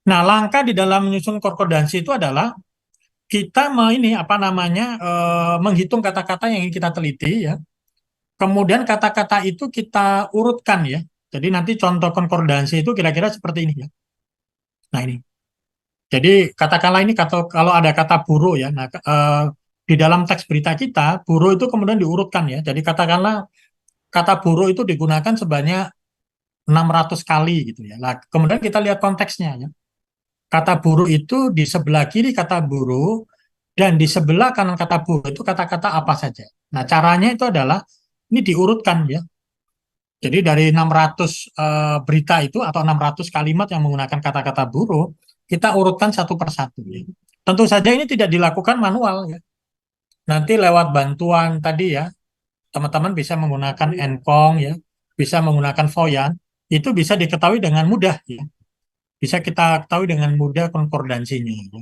Nah, langkah di dalam menyusun konkordansi itu adalah kita ini apa namanya menghitung kata-kata yang ingin kita teliti ya. Kemudian kata-kata itu kita urutkan ya. Jadi nanti contoh konkordansi itu kira-kira seperti ini ya. Nah ini. Jadi katakanlah ini kata kalau ada kata buruh ya. Nah di dalam teks berita kita buruh itu kemudian diurutkan ya. Jadi katakanlah kata buruh itu digunakan sebanyak 600 kali gitu ya. Nah, kemudian kita lihat konteksnya ya. Kata buruh itu di sebelah kiri kata buruh dan di sebelah kanan kata buruh itu kata-kata apa saja. Nah, caranya itu adalah ini diurutkan ya. Jadi dari 600 berita itu atau 600 kalimat yang menggunakan kata-kata buruh, kita urutkan satu persatu ya. Tentu saja ini tidak dilakukan manual ya. Nanti lewat bantuan tadi ya, teman-teman bisa menggunakan Encong ya, bisa menggunakan Voyan, itu bisa diketahui dengan mudah ya. Bisa kita ketahui dengan mudah konkordansinya ya.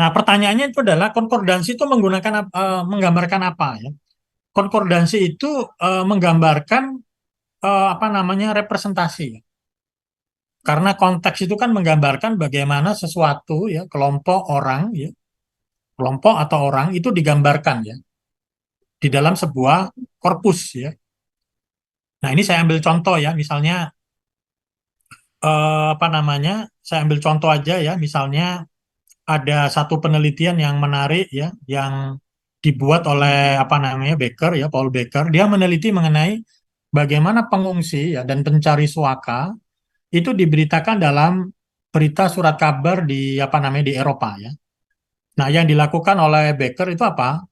Nah, pertanyaannya itu adalah konkordansi itu menggunakan menggambarkan apa ya? Konkordansi itu menggambarkan apa namanya representasi. Karena konteks itu kan menggambarkan bagaimana sesuatu ya, kelompok orang ya, kelompok atau orang itu digambarkan ya di dalam sebuah korpus ya. Nah, ini saya ambil contoh ya, misalnya apa namanya? Saya ambil contoh aja ya, misalnya ada satu penelitian yang menarik ya, yang dibuat oleh apa namanya Baker ya, Paul Baker. Dia meneliti mengenai bagaimana pengungsi ya dan pencari suaka itu diberitakan dalam berita surat kabar di apa namanya di Eropa ya. Nah, yang dilakukan oleh Baker itu apa?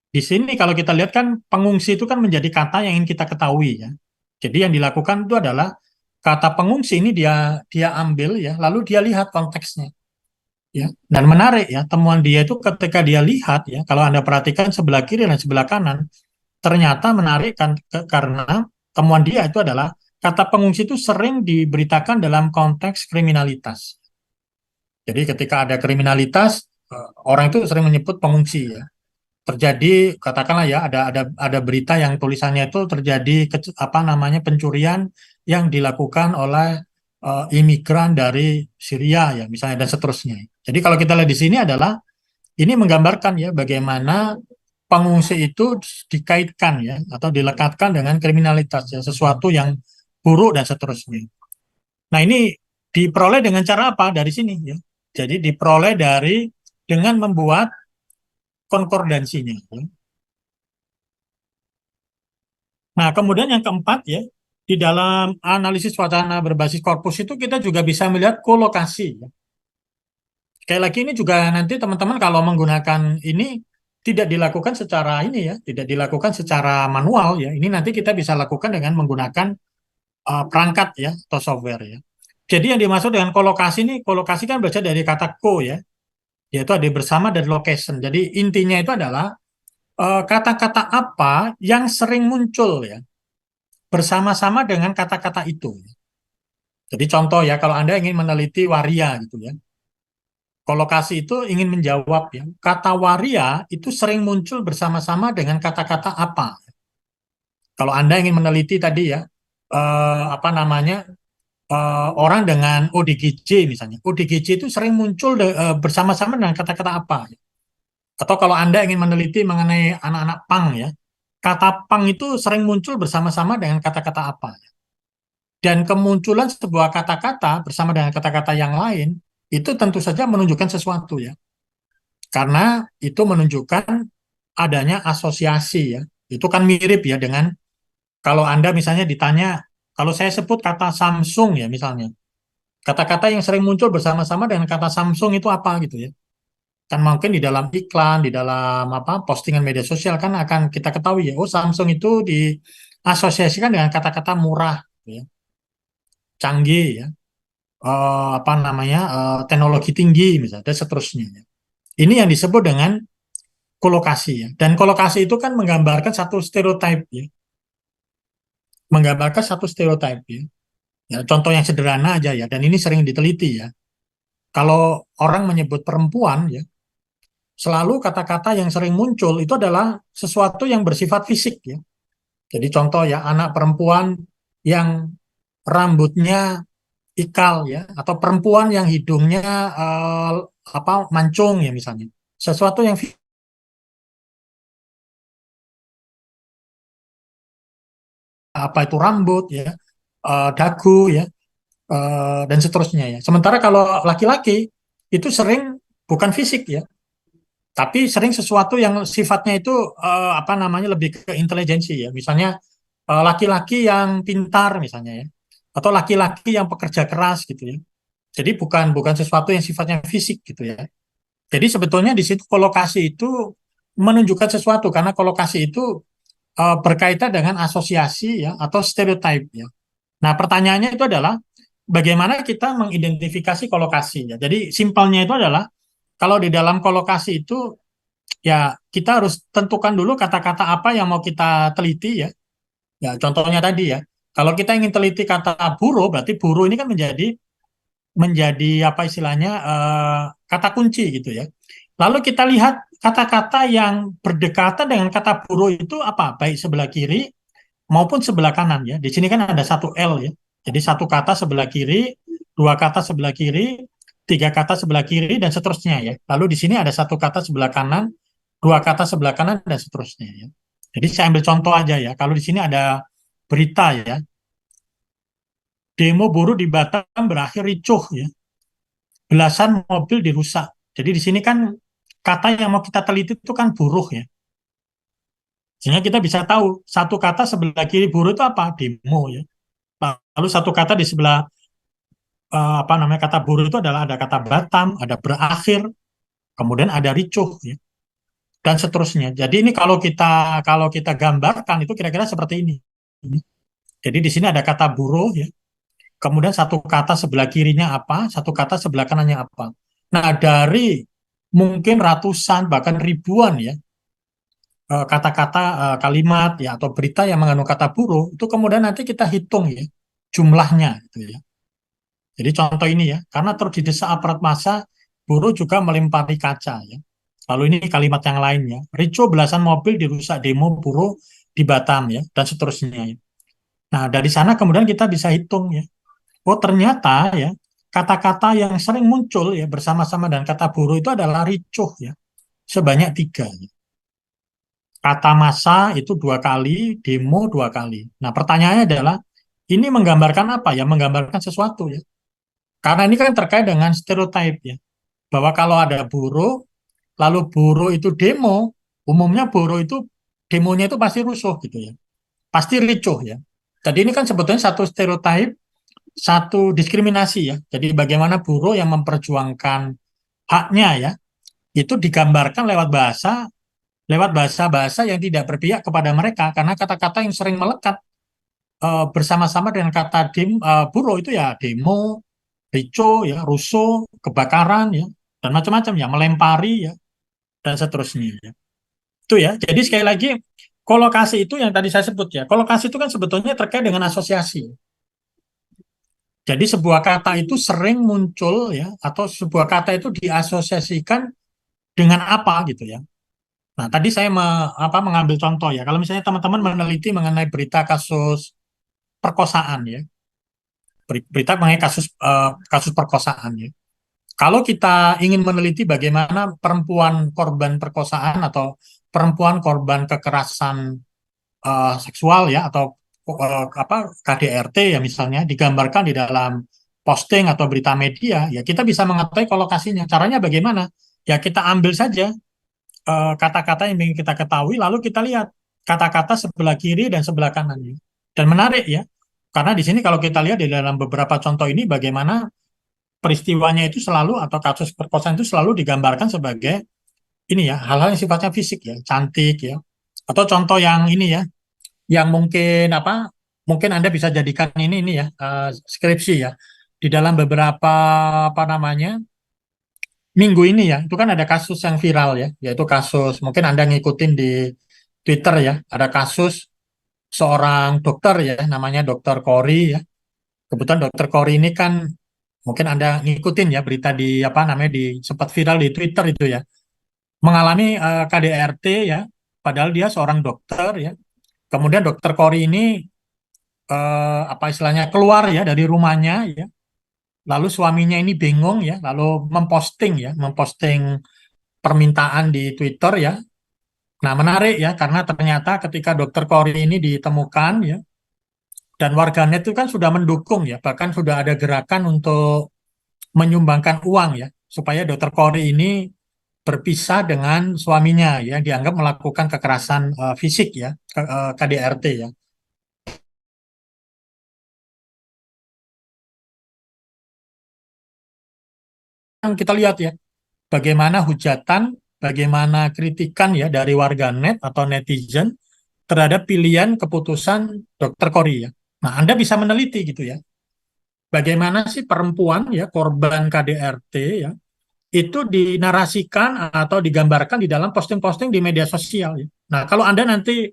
Di sini kalau kita lihat kan pengungsi itu kan menjadi kata yang ingin kita ketahui ya. Jadi yang dilakukan itu adalah kata pengungsi ini dia dia ambil ya, lalu dia lihat konteksnya ya. Dan menarik ya, temuan dia itu ketika dia lihat ya, kalau Anda perhatikan sebelah kiri dan sebelah kanan, ternyata menarik kan karena temuan dia itu adalah kata pengungsi itu sering diberitakan dalam konteks kriminalitas. Jadi ketika ada kriminalitas, orang itu sering menyebut pengungsi ya. Terjadi katakanlah ya ada berita yang tulisannya itu terjadi apa namanya pencurian yang dilakukan oleh imigran dari Syria ya misalnya dan seterusnya. Jadi kalau kita lihat di sini adalah ini menggambarkan ya bagaimana pengungsi itu dikaitkan ya atau dilekatkan dengan kriminalitas ya sesuatu yang buruk dan seterusnya. Nah, ini diperoleh dengan cara apa dari sini ya. Jadi diperoleh dari dengan membuat konkordansinya ya. Nah, kemudian yang keempat ya, di dalam analisis wacana berbasis korpus itu kita juga bisa melihat kolokasi ya. Sekali lagi ini juga nanti teman-teman kalau menggunakan ini tidak dilakukan secara ini ya, tidak dilakukan secara manual ya. Ini nanti kita bisa lakukan dengan menggunakan perangkat ya atau software ya. Jadi yang dimaksud dengan kolokasi ini, kolokasi kan berasal dari kata ko ya, yaitu ada bersama dan location. Jadi intinya itu adalah kata-kata apa yang sering muncul ya bersama-sama dengan kata-kata itu. Jadi contoh ya, kalau Anda ingin meneliti waria gitu ya, kolokasi itu ingin menjawab ya, kata waria itu sering muncul bersama-sama dengan kata-kata apa. Kalau Anda ingin meneliti tadi ya, apa namanya, orang dengan ODGJ misalnya, ODGJ itu sering muncul bersama-sama dengan kata-kata apa. Atau kalau Anda ingin meneliti mengenai anak-anak pang ya, kata pang itu sering muncul bersama-sama dengan kata-kata apa. Dan kemunculan sebuah kata-kata bersama dengan kata-kata yang lain, itu tentu saja menunjukkan sesuatu ya. Karena itu menunjukkan adanya asosiasi ya. Itu kan mirip ya dengan kalau Anda misalnya ditanya, kalau saya sebut kata Samsung ya misalnya, kata-kata yang sering muncul bersama-sama dengan kata Samsung itu apa gitu ya. Kan mungkin di dalam iklan, di dalam apa postingan media sosial kan akan kita ketahui ya, oh Samsung itu diasosiasikan dengan kata-kata murah, ya, canggih ya, apa namanya teknologi tinggi misalnya dan seterusnya. Ya. Ini yang disebut dengan kolokasi ya. Dan kolokasi itu kan menggambarkan satu stereotip ya, menggambarkan satu stereotip ya. Ya, contoh yang sederhana aja ya, dan ini sering diteliti ya. Kalau orang menyebut perempuan ya, selalu kata-kata yang sering muncul itu adalah sesuatu yang bersifat fisik ya. Jadi contoh ya, anak perempuan yang rambutnya ikal ya, atau perempuan yang hidungnya apa mancung ya misalnya. Sesuatu yang apa itu rambut ya, dagu ya, dan seterusnya ya. Sementara kalau laki-laki itu sering bukan fisik ya, tapi sering sesuatu yang sifatnya itu apa namanya lebih ke intelijensi ya. Misalnya laki-laki yang pintar misalnya ya, atau laki-laki yang pekerja keras gitu ya. Jadi bukan bukan sesuatu yang sifatnya fisik gitu ya. Jadi sebetulnya di situ kolokasi itu menunjukkan sesuatu karena kolokasi itu berkaitan dengan asosiasi ya atau stereotip ya. Nah, pertanyaannya itu adalah bagaimana kita mengidentifikasi kolokasi ya. Jadi simpelnya itu adalah kalau di dalam kolokasi itu ya kita harus tentukan dulu kata-kata apa yang mau kita teliti ya. Ya, contohnya tadi ya. Kalau kita ingin teliti kata buruh, berarti buruh ini kan menjadi menjadi apa istilahnya kata kunci gitu ya. Lalu kita lihat kata-kata yang berdekatan dengan kata buruh itu apa? Baik sebelah kiri maupun sebelah kanan ya. Di sini kan ada satu L ya. Jadi satu kata sebelah kiri dua kata sebelah kiri, tiga kata sebelah kiri, dan seterusnya ya. Lalu di sini ada satu kata sebelah kanan, dua kata sebelah kanan, dan seterusnya ya. Jadi saya ambil contoh aja ya. Kalau di sini ada berita ya, demo buruh di Batam berakhir ricuh ya, belasan mobil dirusak. Jadi di sini kan kata yang mau kita teliti itu kan buruh ya. Sehingga kita bisa tahu satu kata sebelah kiri buruh itu apa? Demo ya. Lalu satu kata di sebelah apa namanya kata buruh itu adalah ada kata Batam, ada berakhir, kemudian ada ricuh ya, dan seterusnya. Jadi ini kalau kita gambarkan itu kira-kira seperti ini. Jadi di sini ada kata buruh ya, kemudian satu kata sebelah kirinya apa, satu kata sebelah kanannya apa. Nah, dari mungkin ratusan bahkan ribuan ya kata-kata kalimat ya atau berita yang mengandung kata buruh itu kemudian nanti kita hitung ya jumlahnya gitu ya. Jadi contoh ini ya, karena terus didesak aparat massa, buruh juga melempari kaca ya. Lalu ini kalimat yang lainnya, ricuh belasan mobil dirusak demo buruh di Batam ya, dan seterusnya ya. Nah, dari sana kemudian kita bisa hitung ya. Oh, ternyata ya, kata-kata yang sering muncul ya bersama-sama dengan kata buruh itu adalah ricuh ya, sebanyak tiga. Ya. Kata massa itu dua kali, demo dua kali. Nah, pertanyaannya adalah, ini menggambarkan apa ya? Menggambarkan sesuatu ya. Karena ini kan terkait dengan stereotip ya, bahwa kalau ada buruh, lalu buruh itu demo, umumnya buruh itu demonya itu pasti rusuh gitu ya, pasti ricuh ya. Jadi ini kan sebetulnya satu stereotip, satu diskriminasi ya. Jadi bagaimana buruh yang memperjuangkan haknya ya, itu digambarkan lewat bahasa-bahasa yang tidak berpihak kepada mereka, karena kata-kata yang sering melekat bersama-sama dengan kata buruh itu ya demo, ricuh ya, rusuh, kebakaran ya, dan macam-macam ya, melempari ya, dan seterusnya ya. Itu ya. Jadi sekali lagi kolokasi itu yang tadi saya sebut ya. Kolokasi itu kan sebetulnya terkait dengan asosiasi. Jadi sebuah kata itu sering muncul ya atau sebuah kata itu diasosiasikan dengan apa gitu ya. Nah, tadi saya mengambil contoh ya. Kalau misalnya teman-teman meneliti mengenai berita kasus perkosaan ya. Berita mengenai kasus perkosaan ya. Kalau kita ingin meneliti bagaimana perempuan korban perkosaan atau perempuan korban kekerasan seksual ya atau KDRT ya misalnya digambarkan di dalam posting atau berita media ya kita bisa mengetahui kolokasinya. Caranya bagaimana? Ya kita ambil saja kata-kata yang ingin kita ketahui lalu kita lihat kata-kata sebelah kiri dan sebelah kanannya. Dan menarik ya. Karena di sini kalau kita lihat di dalam beberapa contoh ini bagaimana peristiwanya itu selalu atau kasus perkosaan itu selalu digambarkan sebagai ini ya hal-hal yang sifatnya fisik ya, cantik ya. Atau contoh yang ini ya, yang mungkin mungkin Anda bisa jadikan ini ya skripsi ya. Di dalam beberapa apa namanya minggu ini ya, itu kan ada kasus yang viral ya, yaitu kasus mungkin Anda ngikutin di Twitter ya, ada kasus seorang dokter ya, namanya Dokter Kori ya. Kebetulan Dokter Kori ini kan mungkin Anda ngikutin ya berita di apa namanya di sempat viral di Twitter itu ya, mengalami KDRT ya, padahal dia seorang dokter ya. Kemudian Dokter Kori ini apa istilahnya keluar ya dari rumahnya ya. Lalu suaminya ini bingung ya, lalu memposting permintaan di Twitter ya. Nah, menarik ya karena ternyata ketika Dokter Kori ini ditemukan ya dan warganet itu kan sudah mendukung ya, bahkan sudah ada gerakan untuk menyumbangkan uang ya supaya Dokter Kori ini berpisah dengan suaminya ya dianggap melakukan kekerasan fisik ya KDRT ya. Kita lihat ya bagaimana hujatan, bagaimana kritikan ya dari warganet atau netizen terhadap pilihan keputusan Dokter Kori ya. Nah, Anda bisa meneliti gitu ya. Bagaimana sih perempuan ya korban KDRT ya itu dinarasikan atau digambarkan di dalam posting-posting di media sosial ya. Nah, kalau Anda nanti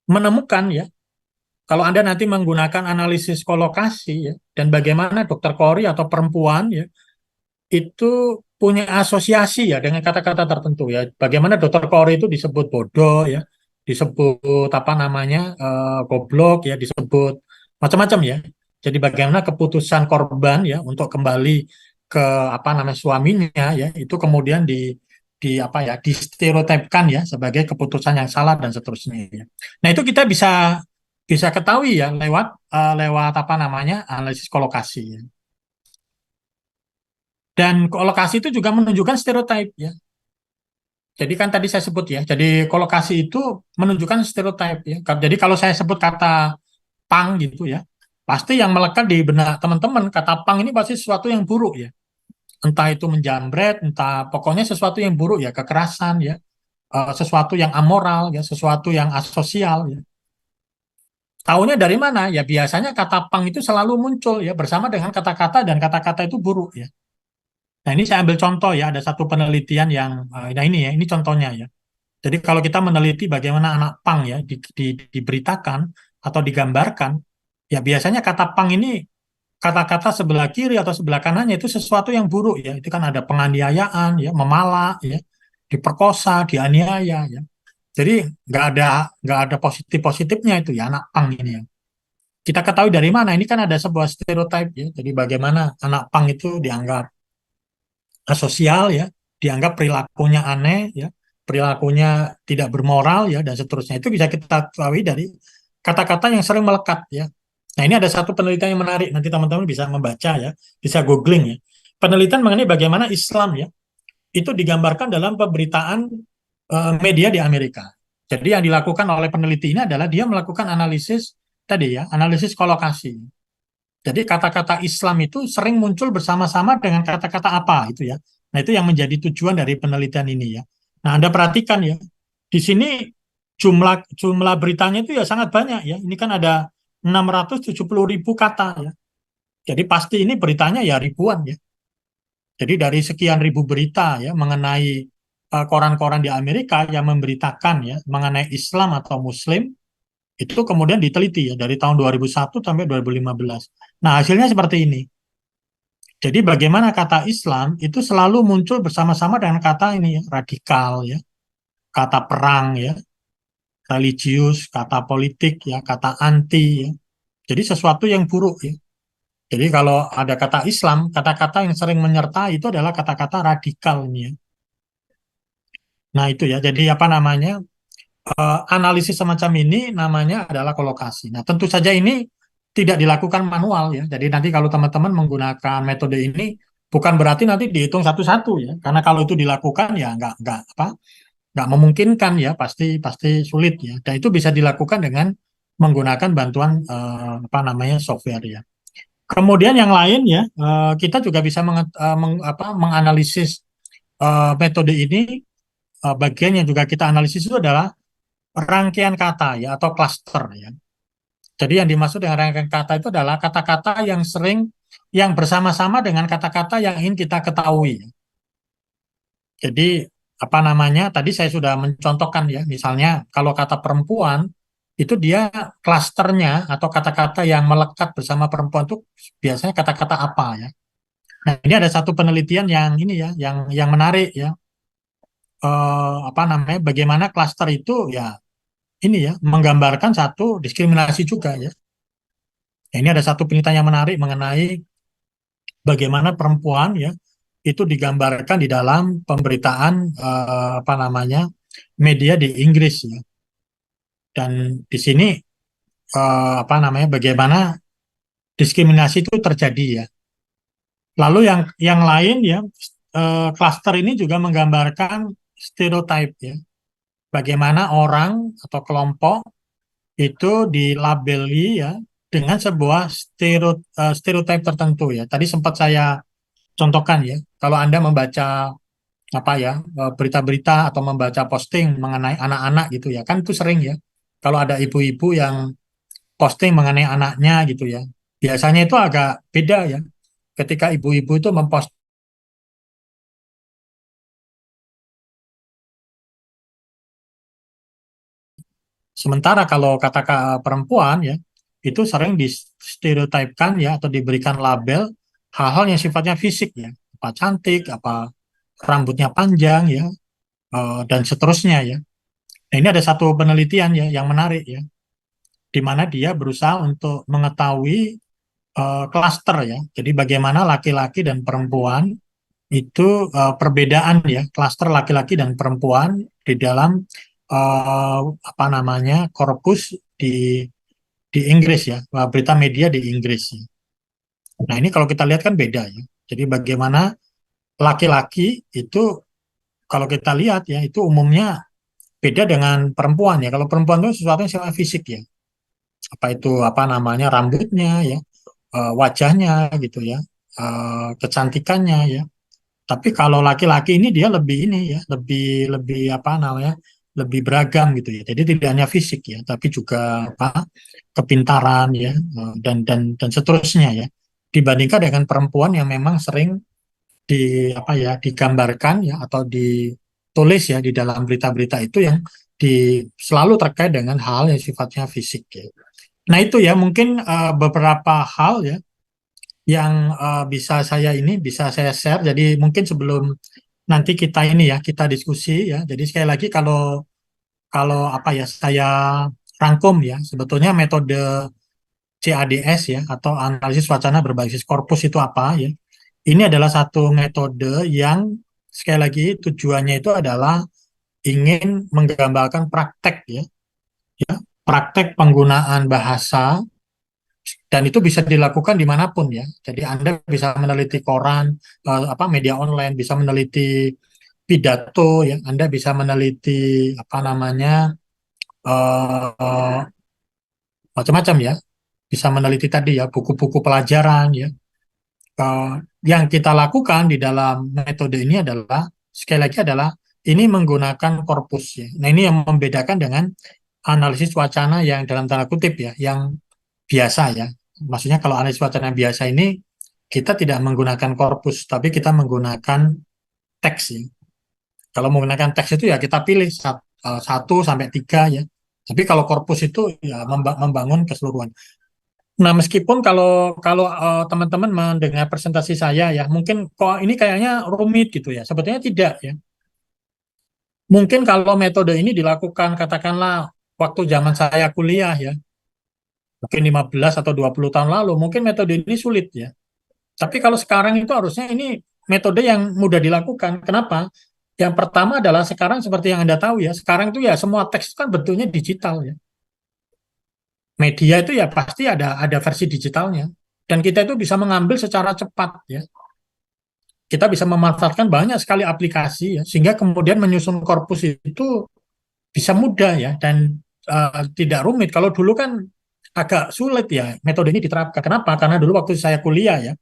menemukan ya, kalau Anda nanti menggunakan analisis kolokasi ya dan bagaimana Dokter Kori atau perempuan ya itu punya asosiasi ya dengan kata-kata tertentu ya. Bagaimana Dokter Kori itu disebut bodoh ya, disebut apa namanya goblok ya, disebut macam-macam ya. Jadi bagaimana keputusan korban ya untuk kembali ke apa namanya suaminya ya itu kemudian di apa ya distereotipkan ya sebagai keputusan yang salah dan seterusnya ya. Nah, itu kita bisa bisa ketahui ya lewat apa namanya analisis kolokasi ya. Dan kolokasi itu juga menunjukkan stereotip ya. Jadi kan tadi saya sebut ya. Jadi kolokasi itu menunjukkan stereotip ya. Jadi kalau saya sebut kata pang gitu ya, pasti yang melekat di benak teman-teman kata pang ini pasti sesuatu yang buruk ya. Entah itu menjambret, entah pokoknya sesuatu yang buruk ya, kekerasan ya, sesuatu yang amoral ya, sesuatu yang asosial ya. Taunya dari mana? Ya biasanya kata pang itu selalu muncul ya bersama dengan kata-kata dan kata-kata itu buruk ya. Nah, ini saya ambil contoh ya, ada satu penelitian yang nah ini ya, ini contohnya ya. Jadi kalau kita meneliti bagaimana anak pang ya diberitakan atau digambarkan, ya biasanya kata pang ini kata-kata sebelah kiri atau sebelah kanannya itu sesuatu yang buruk ya. Itu kan ada penganiayaan ya, memalak ya, diperkosa, dianiaya ya. Jadi nggak ada positif-positifnya itu ya anak pang ini ya. Kita ketahui dari mana? Ini kan ada sebuah stereotip ya. Jadi bagaimana anak pang itu dianggap asosial ya, dianggap perilakunya aneh ya, perilakunya tidak bermoral ya dan seterusnya. Itu bisa kita ketahui dari kata-kata yang sering melekat ya. Nah, ini ada satu penelitian yang menarik, nanti teman-teman bisa membaca ya, bisa googling ya. Penelitian mengenai bagaimana Islam ya itu digambarkan dalam pemberitaan media di Amerika. Jadi yang dilakukan oleh peneliti ini adalah dia melakukan analisis tadi ya, analisis kolokasi. Jadi kata-kata Islam itu sering muncul bersama-sama dengan kata-kata apa itu ya. Nah, itu yang menjadi tujuan dari penelitian ini ya. Nah, Anda perhatikan ya. Di sini jumlah jumlah beritanya itu ya sangat banyak ya. Ini kan ada 670.000 kata ya. Jadi pasti ini beritanya ya ribuan ya. Jadi dari sekian ribu berita ya mengenai koran-koran di Amerika yang memberitakan ya mengenai Islam atau Muslim itu kemudian diteliti ya dari tahun 2001 sampai 2015. Nah, hasilnya seperti ini. Jadi bagaimana kata Islam itu selalu muncul bersama-sama dengan kata ini ya, radikal ya, kata perang ya, religius, kata politik ya, kata anti ya. Jadi sesuatu yang buruk ya. Jadi kalau ada kata Islam, kata-kata yang sering menyertai itu adalah kata-kata radikal ini ya. Nah, itu ya. Jadi apa namanya? Analisis semacam ini namanya adalah kolokasi. Nah, tentu saja ini tidak dilakukan manual ya. Jadi nanti kalau teman-teman menggunakan metode ini bukan berarti nanti dihitung satu-satu ya. Karena kalau itu dilakukan ya nggak memungkinkan ya, pasti pasti sulit ya. Dan itu bisa dilakukan dengan menggunakan bantuan apa namanya software ya. Kemudian yang lain ya, kita juga bisa menganalisis metode ini. Bagian yang juga kita analisis itu adalah rangkaian kata ya atau cluster ya. Jadi yang dimaksud dengan rangkaian kata itu adalah kata-kata yang sering yang bersama-sama dengan kata-kata yang ingin kita ketahui. Jadi apa namanya? Tadi saya sudah mencontohkan ya, misalnya kalau kata perempuan itu dia klasternya atau kata-kata yang melekat bersama perempuan itu biasanya kata-kata apa ya. Nah, ini ada satu penelitian yang ini ya, yang menarik ya. Apa namanya? Bagaimana klaster itu ya ini ya menggambarkan satu diskriminasi juga ya. Nah, ini ada satu penelitian yang menarik mengenai bagaimana perempuan ya itu digambarkan di dalam pemberitaan apa namanya media di Inggris ya. Dan di sini apa namanya bagaimana diskriminasi itu terjadi ya. Lalu yang lain ya klaster ini juga menggambarkan stereotip ya. Bagaimana orang atau kelompok itu dilabeli ya dengan sebuah stereotip tertentu ya. Tadi sempat saya contohkan ya, kalau Anda membaca apa ya berita-berita atau membaca posting mengenai anak-anak gitu ya, kan itu sering ya. Kalau ada ibu-ibu yang posting mengenai anaknya gitu ya, biasanya itu agak beda ya. Ketika ibu-ibu itu mempost, sementara kalau kata perempuan ya, itu sering distereotipkan ya atau diberikan label hal-hal yang sifatnya fisik ya, apa cantik, apa rambutnya panjang ya, dan seterusnya ya. Nah, ini ada satu penelitian ya yang menarik ya, di mana dia berusaha untuk mengetahui klaster ya. Jadi bagaimana laki-laki dan perempuan itu perbedaan ya, klaster laki-laki dan perempuan di dalam apa namanya korpus di Inggris ya, berita media di Inggris ya. Nah ini kalau kita lihat kan beda ya. Jadi bagaimana laki-laki itu kalau kita lihat ya itu umumnya beda dengan perempuan ya. Kalau perempuan itu sesuatu yang sifatnya fisik ya. Apa itu apa namanya rambutnya ya, wajahnya gitu ya, kecantikannya ya. Tapi kalau laki-laki ini dia lebih ini ya, lebih lebih apa namanya, lebih beragam gitu ya. Jadi tidak hanya fisik ya, tapi juga apa kepintaran ya, dan seterusnya ya. Dibandingkan dengan perempuan yang memang sering di apa ya digambarkan ya atau ditulis ya di dalam berita-berita itu yang selalu terkait dengan hal yang sifatnya fisik ya. Nah itu ya mungkin beberapa hal ya yang bisa saya share. Jadi mungkin sebelum nanti kita ini ya kita diskusi ya. Jadi sekali lagi kalau kalau apa ya saya rangkum ya sebetulnya metode CADS ya atau analisis wacana berbasis korpus itu apa ya. Ini adalah satu metode yang sekali lagi tujuannya itu adalah ingin menggambarkan praktek ya, praktek penggunaan bahasa dan itu bisa dilakukan dimanapun ya. Jadi Anda bisa meneliti koran, apa media online, bisa meneliti pidato ya, Anda bisa meneliti apa namanya eh, macam-macam ya, bisa meneliti tadi ya buku-buku pelajaran ya. Eh, yang kita lakukan di dalam metode ini adalah sekali lagi adalah ini menggunakan korpus ya. Nah ini yang membedakan dengan analisis wacana yang dalam tanda kutip ya, yang biasa ya. Maksudnya kalau analisis wacana biasa ini kita tidak menggunakan korpus, tapi kita menggunakan teks ya. Kalau menggunakan teks itu ya kita pilih satu sampai tiga ya. Tapi kalau korpus itu ya membangun keseluruhan. Nah, meskipun kalau kalau teman-teman mendengar presentasi saya ya, mungkin kok ini kayaknya rumit gitu ya. Sebetulnya tidak ya. Mungkin kalau metode ini dilakukan katakanlah waktu zaman saya kuliah ya, mungkin 15 atau 20 tahun lalu, mungkin metode ini sulit ya. Tapi kalau sekarang itu harusnya ini metode yang mudah dilakukan. Kenapa? Yang pertama adalah sekarang seperti yang Anda tahu ya, sekarang itu ya semua teks kan bentuknya digital ya. Media itu ya pasti ada versi digitalnya. Dan kita itu bisa mengambil secara cepat ya. Kita bisa memanfaatkan banyak sekali aplikasi ya, sehingga kemudian menyusun korpus itu bisa mudah ya dan tidak rumit. Kalau dulu kan agak sulit ya metode ini diterapkan. Kenapa? Karena dulu waktu saya kuliah ya,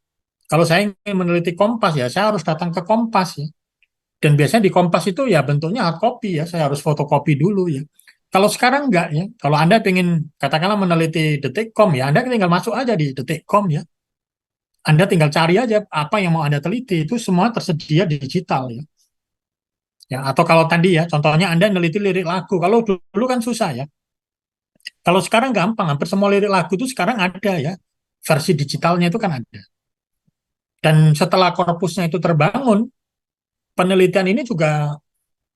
kalau saya ingin meneliti Kompas ya, saya harus datang ke Kompas ya. Dan biasanya di Kompas itu ya bentuknya hard copy ya, saya harus fotokopi dulu ya. Kalau sekarang enggak ya, kalau Anda ingin katakanlah meneliti Detikcom ya, Anda tinggal masuk aja di Detikcom ya. Anda tinggal cari aja apa yang mau Anda teliti, itu semua tersedia digital ya. Ya, atau kalau tadi ya, contohnya Anda meneliti lirik lagu, kalau dulu kan susah ya. Kalau sekarang gampang, hampir semua lirik lagu itu sekarang ada ya. Versi digitalnya itu kan ada. Dan setelah korpusnya itu terbangun, penelitian ini juga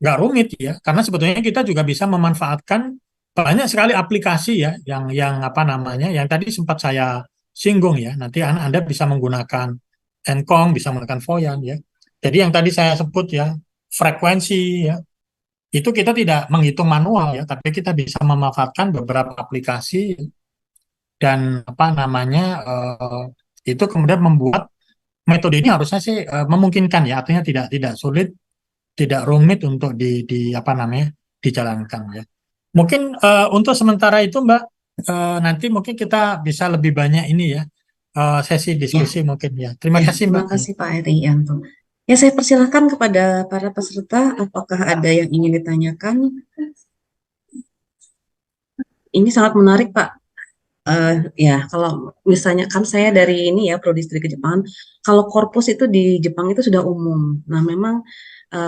nggak rumit ya, karena sebetulnya kita juga bisa memanfaatkan banyak sekali aplikasi ya, yang apa namanya, yang tadi sempat saya singgung ya. Nanti Anda bisa menggunakan Encong, bisa menggunakan Voyan ya. Jadi yang tadi saya sebut ya, frekuensi ya, itu kita tidak menghitung manual ya, tapi kita bisa memanfaatkan beberapa aplikasi dan apa namanya itu kemudian membuat metode ini harusnya sih memungkinkan ya, artinya tidak sulit, tidak rumit untuk di apa namanya dijalankan ya. Mungkin untuk sementara itu Mbak, nanti mungkin kita bisa lebih banyak ini ya sesi Ya, diskusi mungkin ya. Terima ya, kasih terima Mbak. kasih Pak Erianto. Ya, saya persilahkan kepada para peserta, apakah ada yang ingin ditanyakan? Ini sangat menarik, Pak. Ya, kalau misalnya kan saya dari ini ya, Prodi Studi Kejepangan, kalau korpus itu di Jepang itu sudah umum. Nah, memang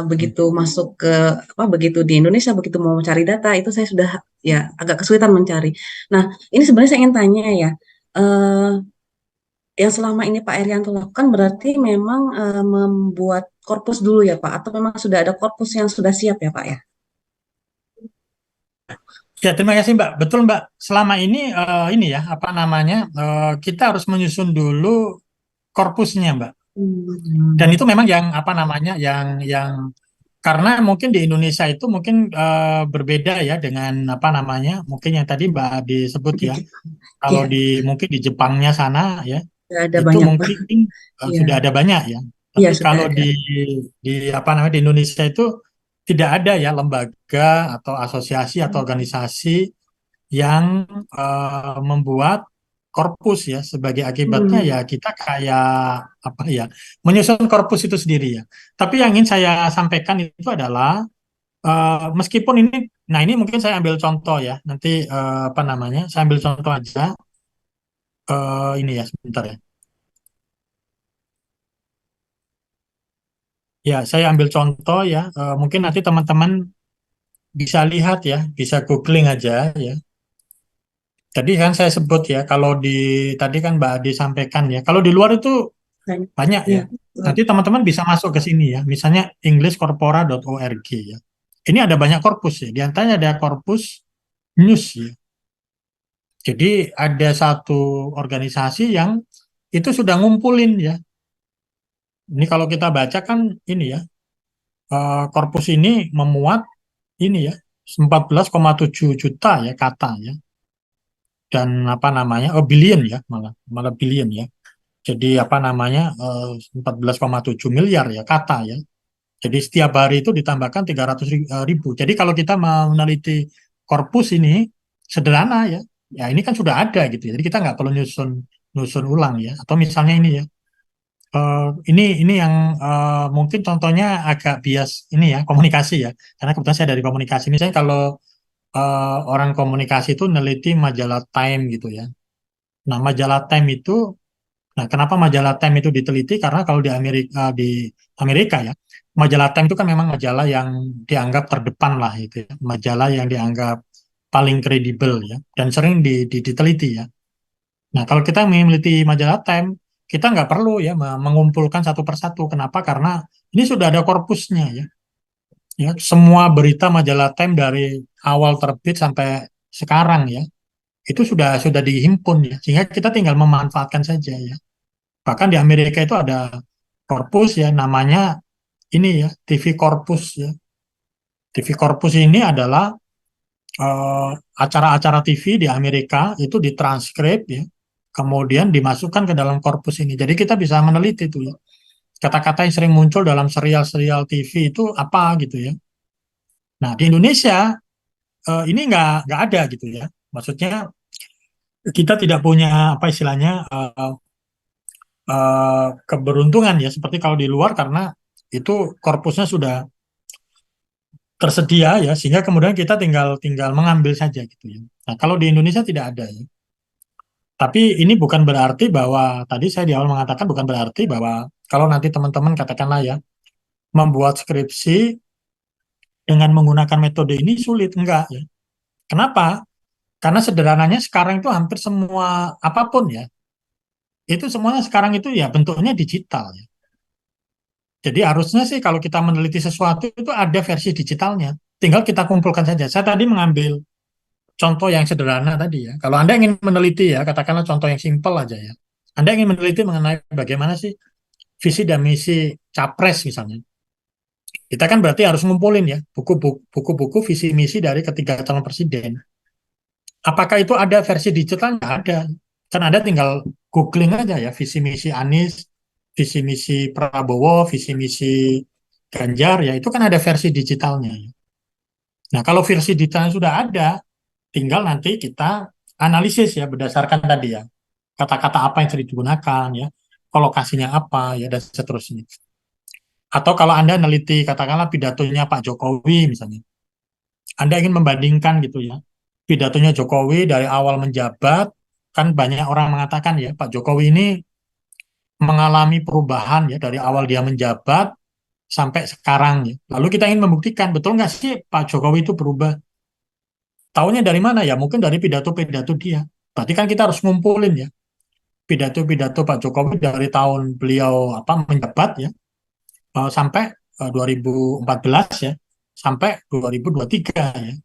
begitu masuk ke apa begitu di Indonesia begitu mau mencari data itu saya sudah ya agak kesulitan mencari. Nah, ini sebenarnya saya ingin tanya ya, eh, yang selama ini Pak Erianto lakukan berarti memang membuat korpus dulu ya Pak, atau memang sudah ada korpus yang sudah siap ya Pak ya? Ya, terima kasih Mbak. Betul Mbak. Selama ini ya apa namanya kita harus menyusun dulu korpusnya Mbak. Dan Hmm. itu memang yang apa namanya yang karena mungkin di Indonesia itu mungkin berbeda ya dengan apa namanya mungkin yang tadi Mbak disebut Di ya. Jepang. Kalau Iya, mungkin di Jepangnya sana ya sudah ada itu banyak Pak. mungkin Iya, sudah ada banyak ya. iya Tapi sudah kalau ada. di apa namanya di Indonesia itu tidak ada ya lembaga atau asosiasi atau organisasi yang membuat korpus ya. Sebagai akibatnya ya Hmm. kita kayak apa ya menyusun korpus itu sendiri ya. Tapi yang ingin saya sampaikan itu adalah meskipun ini, nah ini mungkin saya ambil contoh ya. Nanti apa namanya saya ambil contoh aja ini ya sebentar ya. Ya, saya ambil contoh ya. Mungkin nanti teman-teman bisa lihat ya, bisa googling aja ya. Tadi kan saya sebut ya, kalau di tadi kan Mbak Adi sampaikan ya, kalau di luar itu Banyak. banyak ya. Iya. Nanti teman-teman bisa masuk ke sini ya, misalnya englishcorpora.org ya. Ini ada banyak korpus ya, di antaranya ada korpus news ya. Jadi ada satu organisasi yang itu sudah ngumpulin ya. Ini kalau kita baca kan ini ya, korpus ini memuat ini ya 14,7 juta ya kata ya dan apa namanya billion ya malah malah billion ya jadi apa namanya 14,7 miliar ya kata ya jadi setiap hari itu ditambahkan 300 ribu jadi kalau kita meneliti korpus ini sederhana ya ya ini kan sudah ada gitu ya. Jadi kita nggak perlu nyusun nyusun ulang ya atau misalnya ini ya ini yang mungkin contohnya agak bias ini ya komunikasi ya karena kebetulan saya dari komunikasi misalnya kalau orang komunikasi itu neliti majalah Time gitu ya. Nah, majalah Time itu, nah kenapa majalah Time itu diteliti? Karena kalau di Amerika ya, majalah Time itu kan memang majalah yang dianggap terdepan lah itu ya. Majalah yang dianggap paling kredibel ya, dan sering diteliti ya. Nah, kalau kita meneliti majalah Time, kita nggak perlu ya mengumpulkan satu persatu. Kenapa? Karena ini sudah ada korpusnya ya. Ya, semua berita majalah Time dari awal terbit sampai sekarang ya itu sudah dihimpun ya sehingga kita tinggal memanfaatkan saja ya bahkan di Amerika itu ada korpus ya namanya ini ya TV Corpus ya TV Corpus ini adalah eh, acara-acara TV di Amerika itu ditranskrip ya kemudian dimasukkan ke dalam korpus ini jadi kita bisa meneliti itu ya kata-kata yang sering muncul dalam serial-serial TV itu apa gitu ya nah di Indonesia ini nggak ada gitu ya maksudnya kita tidak punya apa istilahnya keberuntungan ya seperti kalau di luar karena itu korpusnya sudah tersedia ya sehingga kemudian kita tinggal tinggal mengambil saja gitu ya. Nah, kalau di Indonesia tidak ada ya. Tapi ini bukan berarti bahwa tadi saya di awal mengatakan bukan berarti bahwa kalau nanti teman-teman katakanlah ya membuat skripsi dengan menggunakan metode ini sulit enggak ya. Kenapa? Karena sederhananya sekarang itu hampir semua apapun ya itu semuanya sekarang itu ya bentuknya digital ya. Jadi harusnya sih kalau kita meneliti sesuatu itu ada versi digitalnya. Tinggal kita kumpulkan saja. Saya tadi mengambil contoh yang sederhana tadi ya. Kalau Anda ingin meneliti ya, katakanlah contoh yang simpel aja ya. Anda ingin meneliti mengenai bagaimana sih visi dan misi capres misalnya. Kita kan berarti harus ngumpulin ya buku-buku visi misi dari ketiga calon presiden. Apakah itu ada versi digitalnya? Ada. Kan Anda tinggal googling aja ya visi misi Anies, visi misi Prabowo, visi misi Ganjar ya itu kan ada versi digitalnya. Nah, kalau versi digitalnya sudah ada, tinggal nanti kita analisis ya berdasarkan tadi ya kata-kata apa yang sering digunakan ya, kolokasinya apa ya dan seterusnya. Atau kalau Anda neliti katakanlah pidatonya Pak Jokowi misalnya, Anda ingin membandingkan gitu ya. Pidatonya Jokowi dari awal menjabat kan banyak orang mengatakan ya Pak Jokowi ini mengalami perubahan ya dari awal dia menjabat sampai sekarang ya. Lalu kita ingin membuktikan betul nggak sih Pak Jokowi itu berubah? Tahunya dari mana ya? Mungkin dari pidato-pidato dia. Berarti kan kita harus ngumpulin ya pidato-pidato Pak Jokowi dari tahun beliau apa menjabat ya sampai 2014 ya sampai 2023 ya.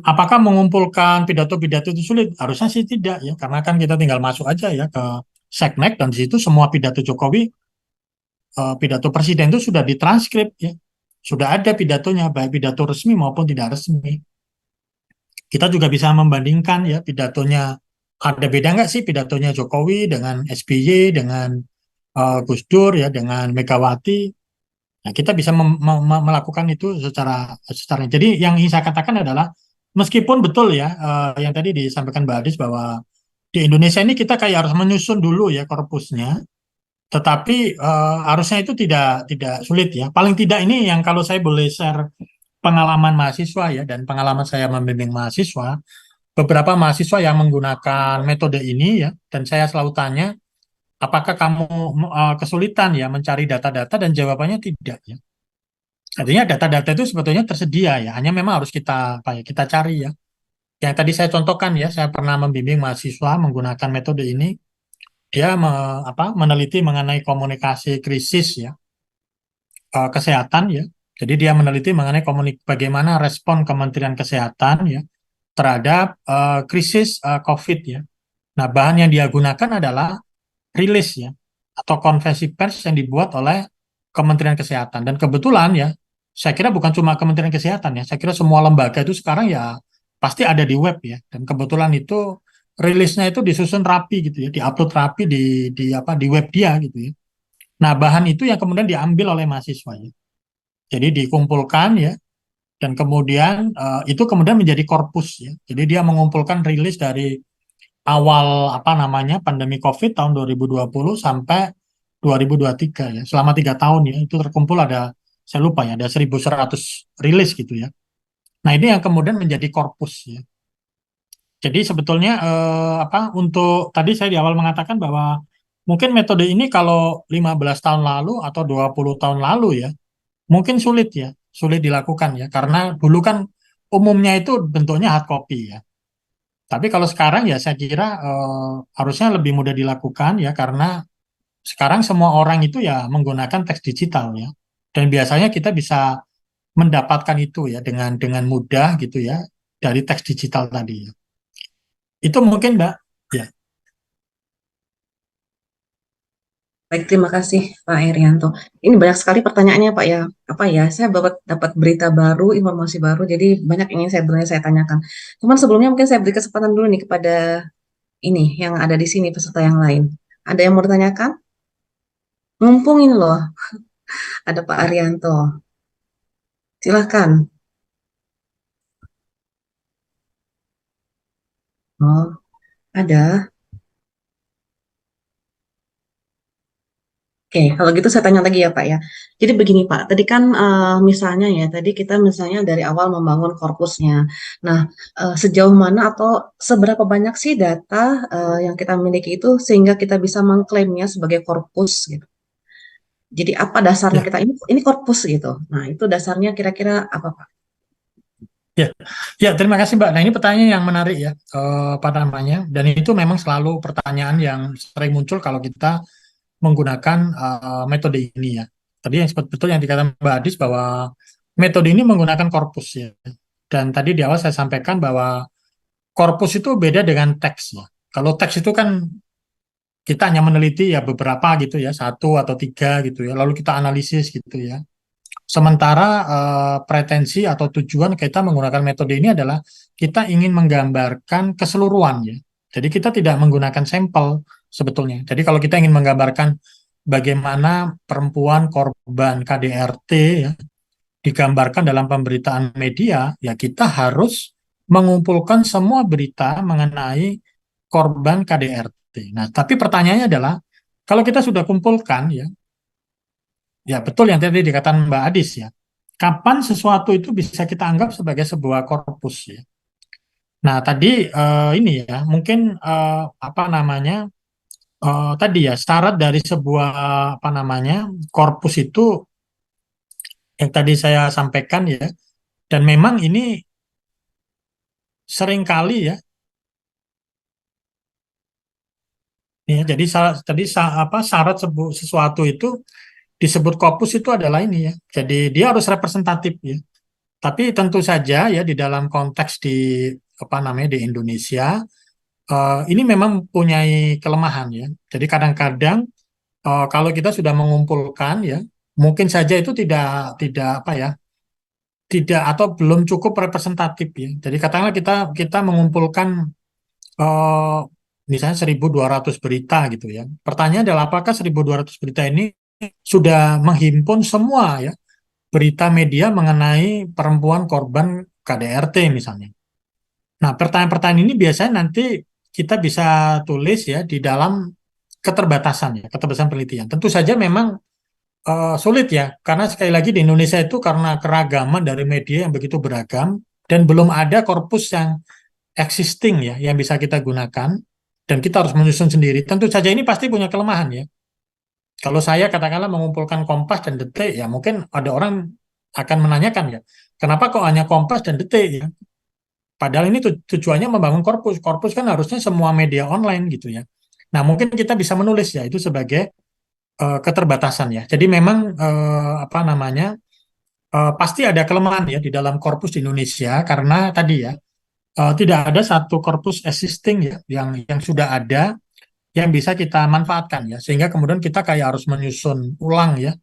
Apakah mengumpulkan pidato-pidato itu sulit? Harusnya sih tidak ya, karena kan kita tinggal masuk aja ya ke Seknek dan di situ semua pidato Jokowi, pidato presiden itu sudah ditranskrip ya, sudah ada pidatonya baik pidato resmi maupun tidak resmi. Kita juga bisa membandingkan ya pidatonya, ada beda nggak sih pidatonya Jokowi dengan SBY, dengan Gus Dur ya, dengan Megawati. Nah, kita bisa melakukan itu secara. Jadi yang ingin saya katakan adalah meskipun betul ya yang tadi disampaikan Mbak Adis bahwa di Indonesia ini kita kayak harus menyusun dulu ya korpusnya, tetapi harusnya itu tidak sulit ya. Paling tidak ini yang kalau saya boleh share pengalaman mahasiswa ya dan pengalaman saya membimbing mahasiswa, beberapa mahasiswa yang menggunakan metode ini ya, dan saya selalu tanya, apakah kamu kesulitan ya mencari data-data dan jawabannya tidak ya. Artinya data-data itu sebetulnya tersedia ya, hanya memang harus kita apa ya, kita cari ya. Yang tadi saya contohkan ya, saya pernah membimbing mahasiswa menggunakan metode ini, dia meneliti mengenai komunikasi krisis ya, kesehatan ya. Jadi dia meneliti mengenai bagaimana respon Kementerian Kesehatan ya terhadap krisis COVID ya. Nah, bahan yang dia gunakan adalah rilis ya atau konferensi pers yang dibuat oleh Kementerian Kesehatan. Dan kebetulan ya, saya kira bukan cuma Kementerian Kesehatan ya, saya kira semua lembaga itu sekarang ya pasti ada di web ya. Dan kebetulan itu rilisnya itu disusun rapi gitu ya, diupload rapi di web dia gitu ya. Nah, bahan itu yang kemudian diambil oleh mahasiswa ya. Jadi dikumpulkan ya, dan kemudian itu kemudian menjadi korpus ya. Jadi dia mengumpulkan rilis dari awal pandemi COVID tahun 2020 sampai 2023 ya. Selama 3 tahun ya, itu terkumpul ada, saya lupa ya, ada 1.100 rilis gitu ya. Nah, ini yang kemudian menjadi korpus ya. Jadi sebetulnya untuk tadi saya di awal mengatakan bahwa mungkin metode ini kalau 15 tahun lalu atau 20 tahun lalu ya, mungkin sulit ya, sulit dilakukan ya, karena dulu kan umumnya itu bentuknya hard copy ya. Tapi kalau sekarang ya saya kira harusnya lebih mudah dilakukan ya, karena sekarang semua orang itu ya menggunakan teks digital ya. Dan biasanya kita bisa mendapatkan itu ya dengan mudah gitu ya dari teks digital tadi ya. Itu mungkin Mbak. Ya. Baik, terima kasih Pak Irianto. Ini banyak sekali pertanyaannya Pak ya. Apa ya? Saya dapat dapat berita baru, informasi baru, jadi banyak yang ingin saya tanyakan. Cuman sebelumnya mungkin saya beri kesempatan dulu nih kepada ini yang ada di sini peserta yang lain. Ada yang mau ditanyakan? Mumpung ini loh, ada Pak Arianto. Silahkan. Oh, ada. Oke, kalau gitu saya tanya lagi ya Pak ya. Jadi begini Pak, tadi kan misalnya ya, tadi kita misalnya dari awal membangun korpusnya. Nah, sejauh mana atau seberapa banyak sih data yang kita miliki itu sehingga kita bisa mengklaimnya sebagai korpus gitu. Jadi apa dasarnya Ya, kita ini korpus gitu. Nah, itu dasarnya kira-kira apa Pak? ya, ya, terima kasih Mbak. Nah, ini pertanyaan yang menarik ya, apa namanya, dan itu memang selalu pertanyaan yang sering muncul kalau kita menggunakan metode ini ya. Tadi yang seperti betul yang dikatakan Mbak Adis bahwa metode ini menggunakan korpus ya. Dan tadi di awal saya sampaikan bahwa korpus itu beda dengan teks ya. Kalau teks itu kan kita hanya meneliti ya beberapa gitu ya, satu atau tiga gitu ya, lalu kita analisis gitu ya. Sementara pretensi atau tujuan kita menggunakan metode ini adalah kita ingin menggambarkan keseluruhan ya. Jadi kita tidak menggunakan sampel sebetulnya. Jadi kalau kita ingin menggambarkan bagaimana perempuan korban KDRT ya digambarkan dalam pemberitaan media, ya kita harus mengumpulkan semua berita mengenai korban KDRT. Nah, tapi pertanyaannya adalah kalau kita sudah kumpulkan ya, ya betul yang tadi dikatakan Mbak Adis ya, kapan sesuatu itu bisa kita anggap sebagai sebuah korpus ya. Nah, tadi ini ya, mungkin apa namanya, tadi ya syarat dari sebuah apa namanya korpus itu yang tadi saya sampaikan ya, dan memang ini seringkali ya, ya jadi syarat sesuatu itu disebut korpus itu adalah ini ya. Jadi dia harus representatif ya. Tapi tentu saja ya di dalam konteks di apa namanya di Indonesia ini memang punya kelemahan ya. Jadi kadang-kadang kalau kita sudah mengumpulkan ya, mungkin saja itu tidak tidak apa ya, tidak atau belum cukup representatif ya. Jadi katakanlah kita kita mengumpulkan eh, misalnya 1.200 berita gitu ya. Pertanyaan adalah apakah 1.200 berita ini sudah menghimpun semua ya berita media mengenai perempuan korban KDRT misalnya. Nah, pertanyaan-pertanyaan ini biasanya nanti kita bisa tulis ya di dalam keterbatasan ya, keterbatasan penelitian. Tentu saja memang sulit ya, karena sekali lagi di Indonesia itu karena keragaman dari media yang begitu beragam dan belum ada korpus yang existing ya, yang bisa kita gunakan dan kita harus menyusun sendiri. Tentu saja ini pasti punya kelemahan ya. Kalau saya katakanlah mengumpulkan Kompas dan Detik ya, mungkin ada orang akan menanyakan ya, kenapa kok hanya Kompas dan Detik ya? Padahal ini tujuannya membangun korpus. Korpus kan harusnya semua media online gitu ya. Nah, mungkin kita bisa menulis ya itu sebagai keterbatasan ya. Jadi memang apa namanya pasti ada kelemahan ya di dalam korpus di Indonesia karena tadi ya tidak ada satu korpus existing ya yang sudah ada yang bisa kita manfaatkan ya. Sehingga kemudian kita kayak harus menyusun ulang ya.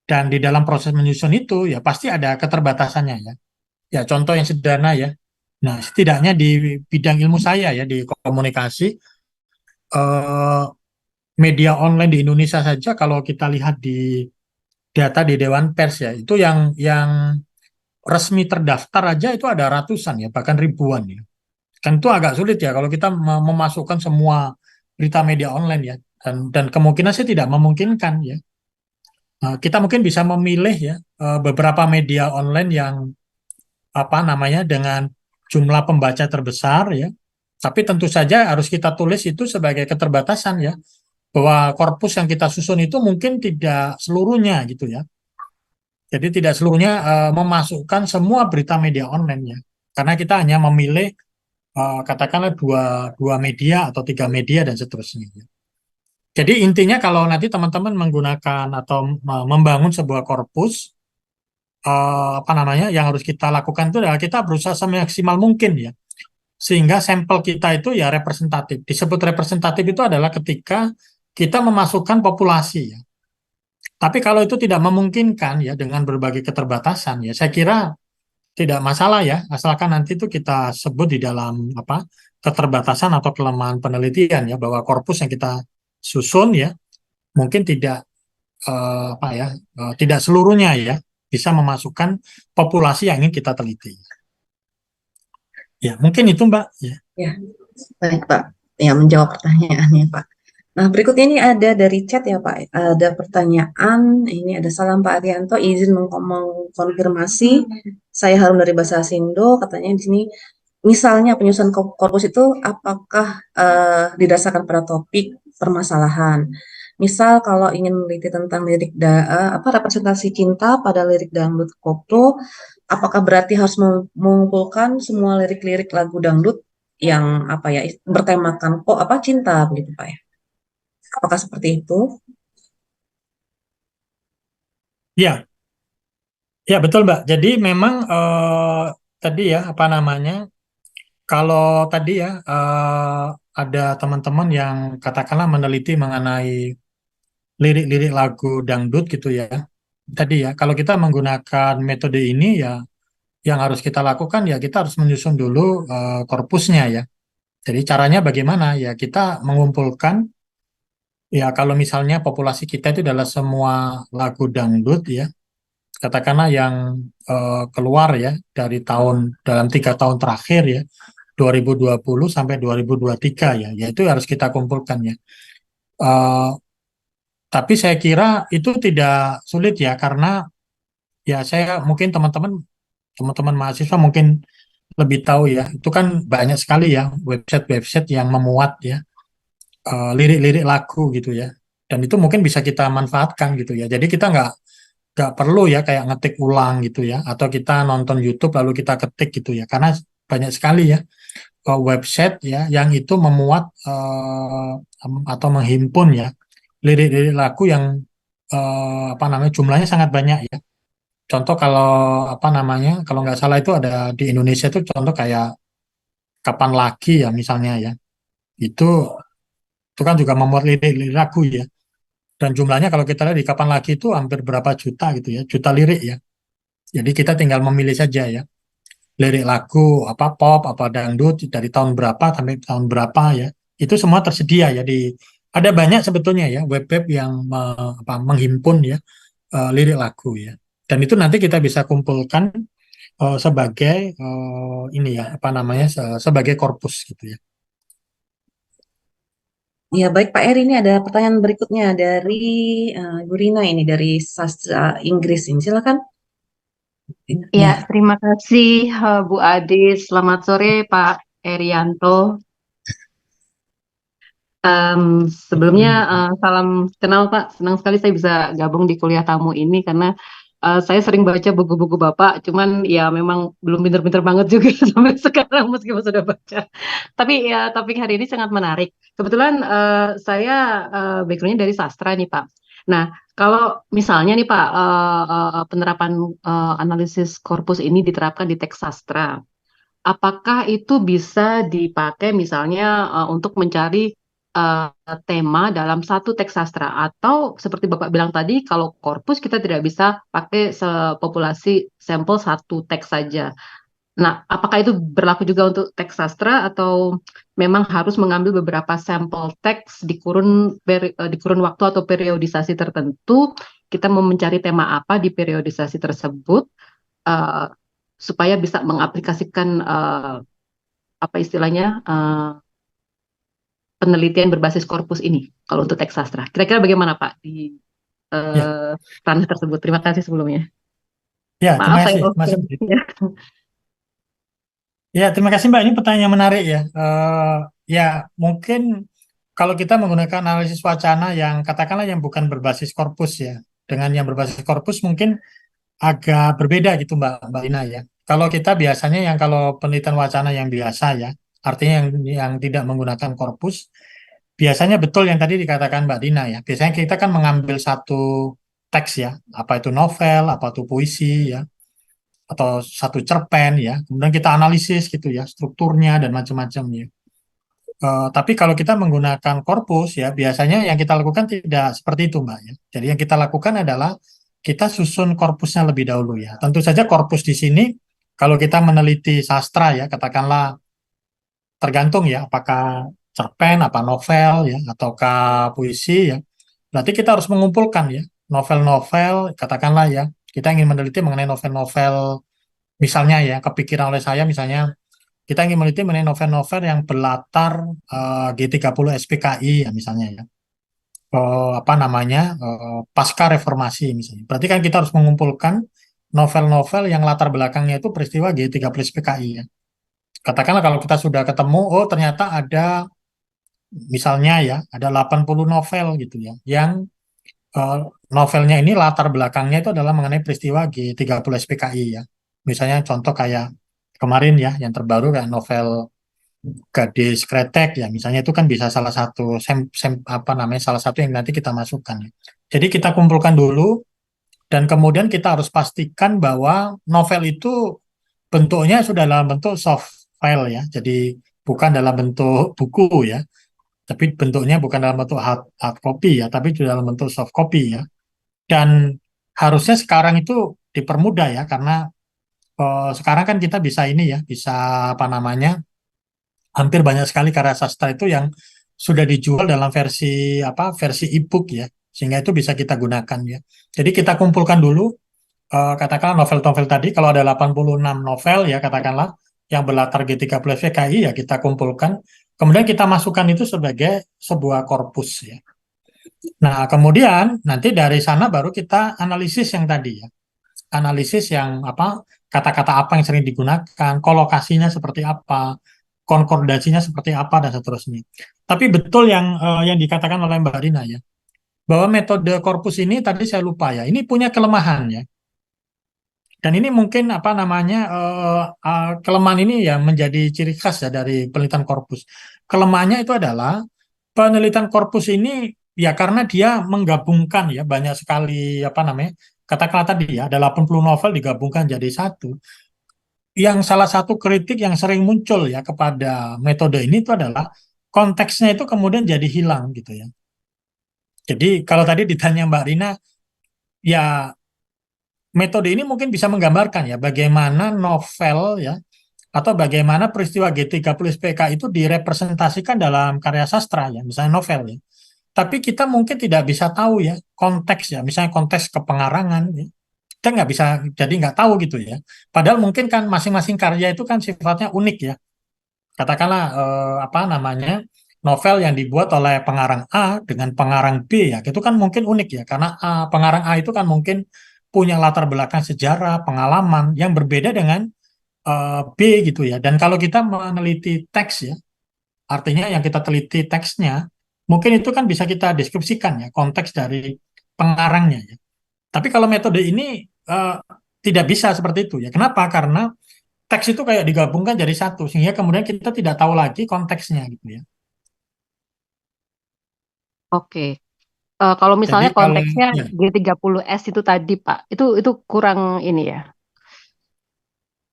Dan di dalam proses menyusun itu ya pasti ada keterbatasannya ya. Ya contoh yang sederhana ya. Nah, setidaknya di bidang ilmu saya ya di komunikasi eh, media online di Indonesia saja kalau kita lihat di data di Dewan Pers ya itu yang resmi terdaftar aja itu ada ratusan ya bahkan ribuan ya. Kan itu agak sulit ya kalau kita memasukkan semua berita media online ya dan kemungkinan sih tidak memungkinkan ya. Kita mungkin bisa memilih ya beberapa media online yang apa namanya dengan jumlah pembaca terbesar ya. Tapi tentu saja harus kita tulis itu sebagai keterbatasan ya, bahwa korpus yang kita susun itu mungkin tidak seluruhnya gitu ya. Jadi tidak seluruhnya memasukkan semua berita media online ya. Karena kita hanya memilih katakanlah dua media atau tiga media dan seterusnya. Ya. Jadi intinya kalau nanti teman-teman menggunakan atau membangun sebuah korpus, apa namanya, yang harus kita lakukan itu adalah kita berusaha semaksimal mungkin ya sehingga sampel kita itu ya representatif. Disebut representatif itu adalah ketika kita memasukkan populasi ya. Tapi kalau itu tidak memungkinkan ya dengan berbagai keterbatasan ya, saya kira tidak masalah ya, asalkan nanti itu kita sebut di dalam apa keterbatasan atau kelemahan penelitian ya bahwa korpus yang kita susun ya mungkin tidak apa ya tidak seluruhnya ya bisa memasukkan populasi yang ingin kita teliti. Ya, mungkin itu Mbak ya. Ya, baik Pak. Ya, menjawab pertanyaannya Pak. Nah, berikutnya ini ada dari chat ya Pak. Ada pertanyaan, ini ada salam Pak Arianto, izin mengkonfirmasi. Saya Harum dari Bahasa Sindo, katanya di sini, misalnya penyusunan korpus itu apakah didasarkan pada topik permasalahan? Misal kalau ingin meneliti tentang apa representasi cinta pada lirik dangdut koplo, apakah berarti harus mengumpulkan semua lirik-lirik lagu dangdut yang apa ya bertemakan kok apa cinta begitu Pak ya? Apakah seperti itu? Ya, ya betul Mbak. Jadi memang tadi ya apa namanya? Kalau tadi ya ada teman-teman yang katakanlah meneliti mengenai lirik-lirik lagu dangdut gitu ya. Tadi ya, kalau kita menggunakan metode ini ya, yang harus kita lakukan ya kita harus menyusun dulu korpusnya ya. Jadi caranya bagaimana? Ya kita mengumpulkan ya kalau misalnya populasi kita itu adalah semua lagu dangdut ya, katakanlah yang keluar ya dari tahun dalam 3 tahun terakhir ya 2020 sampai 2023 ya yaitu harus kita kumpulkan ya. Eh, tapi saya kira itu tidak sulit ya karena ya saya mungkin teman-teman mahasiswa mungkin lebih tahu ya itu kan banyak sekali ya website-website yang memuat ya lirik-lirik lagu gitu ya dan itu mungkin bisa kita manfaatkan gitu ya jadi kita nggak perlu ya kayak ngetik ulang gitu ya atau kita nonton YouTube lalu kita ketik gitu ya karena banyak sekali ya website ya yang itu memuat atau menghimpun ya lirik-lirik lagu yang apa namanya jumlahnya sangat banyak ya Contoh kalau apa namanya, kalau nggak salah itu ada di Indonesia itu contoh kayak Kapan Lagi ya misalnya ya. Itu itu kan juga memuat lirik-lirik lagu ya. Dan jumlahnya kalau kita lihat di Kapan Lagi itu hampir berapa juta gitu ya, juta lirik ya. Jadi kita tinggal memilih saja ya. Lirik lagu apa pop apa dangdut dari tahun berapa sampai tahun berapa ya. Itu semua tersedia ya di ada banyak sebetulnya ya web-web yang menghimpun ya lirik lagu ya. Dan itu nanti kita bisa kumpulkan sebagai ini ya apa namanya sebagai korpus gitu ya. Ya, baik Pak Eri, ini ada pertanyaan berikutnya dari Ibu Rina ini dari sastra Inggris ini. Silakan. Ya, Ya, terima kasih Bu Adis. Selamat sore Pak Erianto. Sebelumnya salam kenal Pak. Senang sekali saya bisa gabung di kuliah tamu ini karena saya sering baca buku-buku Bapak, cuman ya memang belum pinter-pinter banget juga sampai sekarang meskipun sudah baca. Tapi ya topik hari ini sangat menarik. Kebetulan saya backgroundnya dari sastra nih Pak. Nah, kalau misalnya nih Pak, penerapan analisis korpus ini diterapkan di teks sastra, apakah itu bisa dipakai misalnya untuk mencari eh, tema dalam satu teks sastra atau seperti Bapak bilang tadi kalau korpus kita tidak bisa pakai sepopulasi sampel satu teks saja. Nah, apakah itu berlaku juga untuk teks sastra atau memang harus mengambil beberapa sampel teks di kurun waktu atau periodisasi tertentu, kita mau mencari tema apa di periodisasi tersebut eh, supaya bisa mengaplikasikan apa istilahnya penelitian berbasis korpus ini kalau untuk teks sastra. Kira-kira bagaimana Pak di Ya, ranah tersebut? Terima kasih sebelumnya. ya, Maaf terima saya kasih Mas oke. Budi. Ya. Ya, terima kasih Mbak. Ini pertanyaan yang menarik ya. Ya, mungkin kalau kita menggunakan analisis wacana yang katakanlah yang bukan berbasis korpus ya, dengan yang berbasis korpus mungkin agak berbeda gitu Mbak Ina ya. Kalau kita biasanya yang kalau penelitian wacana yang biasa ya, artinya yang tidak menggunakan korpus, biasanya betul yang tadi dikatakan Mbak Dina ya. Biasanya kita kan mengambil satu teks ya, apa itu novel, apa itu puisi ya, atau satu cerpen ya. Kemudian kita analisis gitu ya, strukturnya dan macam-macam ya. Tapi kalau kita menggunakan korpus ya, biasanya yang kita lakukan tidak seperti itu Mbak ya. Jadi yang kita lakukan adalah kita susun korpusnya lebih dahulu ya. Tentu saja korpus di sini kalau kita meneliti sastra ya, katakanlah tergantung ya, apakah cerpen, apa novel ya, ataukah puisi ya. Berarti kita harus mengumpulkan ya novel-novel, katakanlah ya, kita ingin meneliti mengenai novel-novel misalnya ya, kepikiran oleh saya misalnya kita ingin meneliti mengenai novel-novel yang berlatar G30 SPKI ya misalnya ya. Apa namanya pasca reformasi misalnya. Berarti kan kita harus mengumpulkan novel-novel yang latar belakangnya itu peristiwa G30 SPKI ya. Katakanlah kalau kita sudah ketemu, oh ternyata ada misalnya ya, ada 80 novel gitu ya, yang eh, novelnya ini latar belakangnya itu adalah mengenai peristiwa G30 SPKI ya. Misalnya contoh kayak kemarin ya, yang terbaru kayak novel Gadis Kretek ya, misalnya itu kan bisa salah satu apa namanya salah satu yang nanti kita masukkan ya. Jadi kita kumpulkan dulu dan kemudian kita harus pastikan bahwa novel itu bentuknya sudah dalam bentuk soft file ya. Jadi bukan dalam bentuk buku ya, tapi bentuknya bukan dalam bentuk hard copy ya, tapi juga dalam bentuk soft copy ya. Dan harusnya sekarang itu dipermudah ya, karena sekarang kan kita bisa ini ya, bisa apa namanya, hampir banyak sekali karya sastra itu yang sudah dijual dalam versi apa, versi e-book ya, sehingga itu bisa kita gunakan ya. Jadi kita kumpulkan dulu, katakanlah novel-novel tadi, kalau ada 86 novel ya katakanlah, yang berlatar G30 PKI ya kita kumpulkan, kemudian kita masukkan itu sebagai sebuah korpus ya. Nah, kemudian nanti dari sana baru kita analisis yang tadi ya. Analisis yang apa, kata-kata apa yang sering digunakan, kolokasinya seperti apa, konkordasinya seperti apa dan seterusnya. Tapi betul yang dikatakan oleh Mbak Rina ya, bahwa metode korpus ini tadi saya lupa ya, ini punya kelemahan ya. Dan ini mungkin apa namanya kelemahan ini ya menjadi ciri khas ya dari penelitian korpus. Kelemahannya itu adalah penelitian korpus ini ya karena dia menggabungkan ya banyak sekali apa namanya katakanlah tadi ya, ada 80 novel digabungkan jadi satu. Yang salah satu kritik yang sering muncul ya kepada metode ini itu adalah konteksnya itu kemudian jadi hilang gitu ya. Jadi kalau tadi ditanya Mbak Rina, ya metode ini mungkin bisa menggambarkan ya bagaimana novel ya atau bagaimana peristiwa G30SPK itu direpresentasikan dalam karya sastra ya, misalnya novel ya. Tapi kita mungkin tidak bisa tahu ya konteks ya, misalnya konteks kepengarangan ya. Kita nggak bisa, jadi nggak tahu gitu ya. Padahal mungkin kan masing-masing karya itu kan sifatnya unik ya. Katakanlah apa namanya novel yang dibuat oleh pengarang A dengan pengarang B ya, itu kan mungkin unik ya, karena pengarang A itu kan mungkin punya latar belakang sejarah, pengalaman yang berbeda dengan B gitu ya. Dan kalau kita meneliti teks ya, artinya yang kita teliti teksnya, mungkin itu kan bisa kita deskripsikan ya konteks dari pengarangnya ya. Tapi kalau metode ini eh, tidak bisa seperti itu ya. Kenapa? Karena teks itu kayak digabungkan jadi satu, sehingga kemudian kita tidak tahu lagi konteksnya gitu ya. Oke. Kalau Jadi misalnya kalau konteksnya ya, G30S itu tadi, Pak, itu kurang ini ya.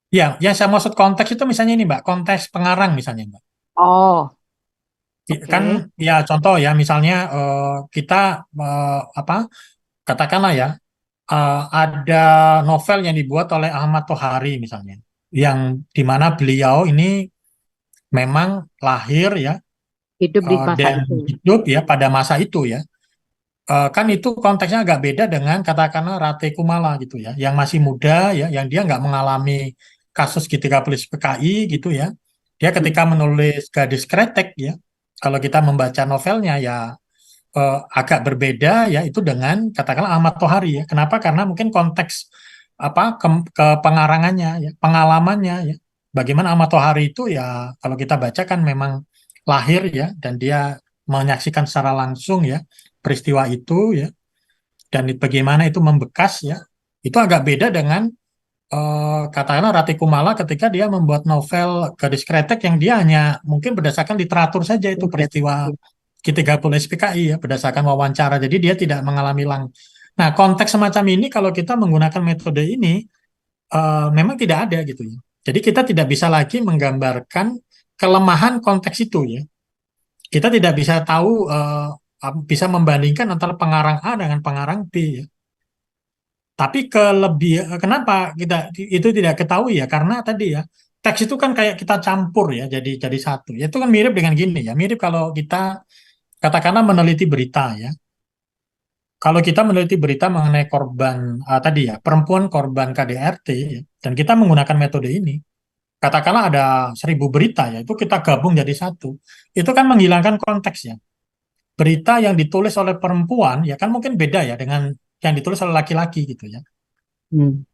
ya, yang saya maksud konteks itu misalnya ini Mbak, konteks pengarang misalnya Mbak. Oh, Kan oke. ya contoh ya misalnya kita apa katakanlah ya ada novel yang dibuat oleh Ahmad Tohari misalnya, yang dimana beliau ini memang lahir ya Hidup di masa dan itu. hidup ya pada masa itu ya. Kan itu konteksnya agak beda dengan katakanlah Rate Kumala gitu ya, yang masih muda ya, yang dia nggak mengalami kasus G30 PKI gitu ya. Dia ketika menulis Gadis Kretek ya, kalau kita membaca novelnya ya agak berbeda ya itu dengan katakanlah Ahmad Tohari ya. Kenapa? Karena mungkin konteks apa ke pengarangannya ya, pengalamannya ya. Bagaimana Ahmad Tohari itu ya kalau kita baca kan memang lahir ya dan dia menyaksikan secara langsung ya peristiwa itu ya dan bagaimana itu membekas ya. Itu agak beda dengan katakanlah Rati Kumala ketika dia membuat novel Gadis Kretek yang dia hanya mungkin berdasarkan literatur saja itu peristiwa G30 SPKI ya berdasarkan wawancara. Jadi dia tidak mengalami Nah, konteks semacam ini kalau kita menggunakan metode ini memang tidak ada gitu ya. Jadi kita tidak bisa lagi menggambarkan kelemahan konteks itu ya. Kita tidak bisa tahu bisa membandingkan antara pengarang A dengan pengarang B ya. Tapi kenapa kita itu tidak ketahui ya? Karena tadi ya teks itu kan kayak kita campur ya, jadi satu. Ya, itu kan mirip dengan gini ya, mirip kalau kita katakanlah meneliti berita ya. Kalau kita meneliti berita mengenai korban tadi ya, perempuan korban KDRT ya, dan kita menggunakan metode ini, katakanlah ada 1.000 berita ya, itu kita gabung jadi satu. Itu kan menghilangkan konteks ya. Berita yang ditulis oleh perempuan ya kan mungkin beda ya dengan yang ditulis oleh laki-laki gitu ya. Hmm.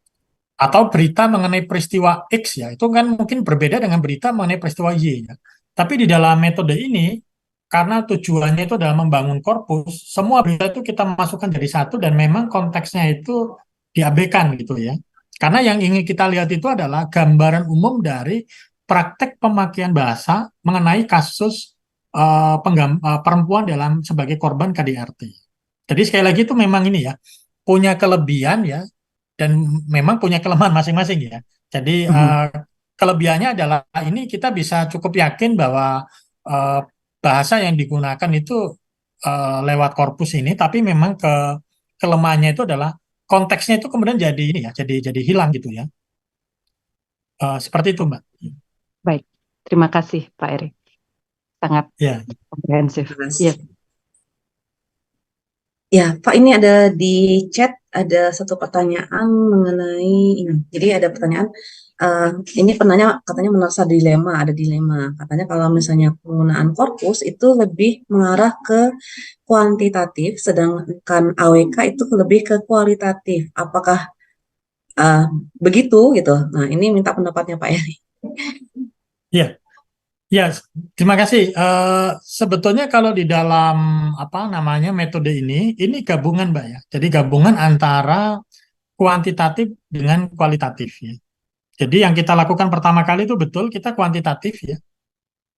Atau berita mengenai peristiwa X ya, itu kan mungkin berbeda dengan berita mengenai peristiwa Y ya. Tapi di dalam metode ini, karena tujuannya itu adalah membangun korpus, semua berita itu kita masukkan jadi satu dan memang konteksnya itu diabaikan gitu ya. Karena yang ingin kita lihat itu adalah gambaran umum dari praktek pemakaian bahasa mengenai kasus perempuan dalam sebagai korban KDRT. Jadi sekali lagi itu memang ini ya, punya kelebihan ya, dan memang punya kelemahan masing-masing ya. Jadi Mhm. kelebihannya adalah ini kita bisa cukup yakin bahwa eh, bahasa yang digunakan itu lewat korpus ini, tapi memang kelemahannya itu adalah konteksnya itu kemudian jadi ini ya, jadi hilang gitu ya. Seperti itu, Mbak. Baik. Terima kasih, Pak Eri. Sangat Ya, komprehensif. Terima Yes. kasih. Ya, Pak, ini ada di chat ada satu pertanyaan mengenai ini. Jadi ada pertanyaan, eh, ini penanya katanya merasa dilema, ada dilema. Katanya kalau misalnya penggunaan korpus itu lebih mengarah ke kuantitatif, sedangkan AWK itu lebih ke kualitatif. Apakah eh, begitu gitu? Nah, ini minta pendapatnya Pak Eri. ya, ya. Terima kasih. Sebetulnya kalau di dalam apa namanya metode ini gabungan, Mbak ya. Jadi gabungan antara kuantitatif dengan kualitatif ya. Jadi yang kita lakukan pertama kali itu betul kita kuantitatif ya.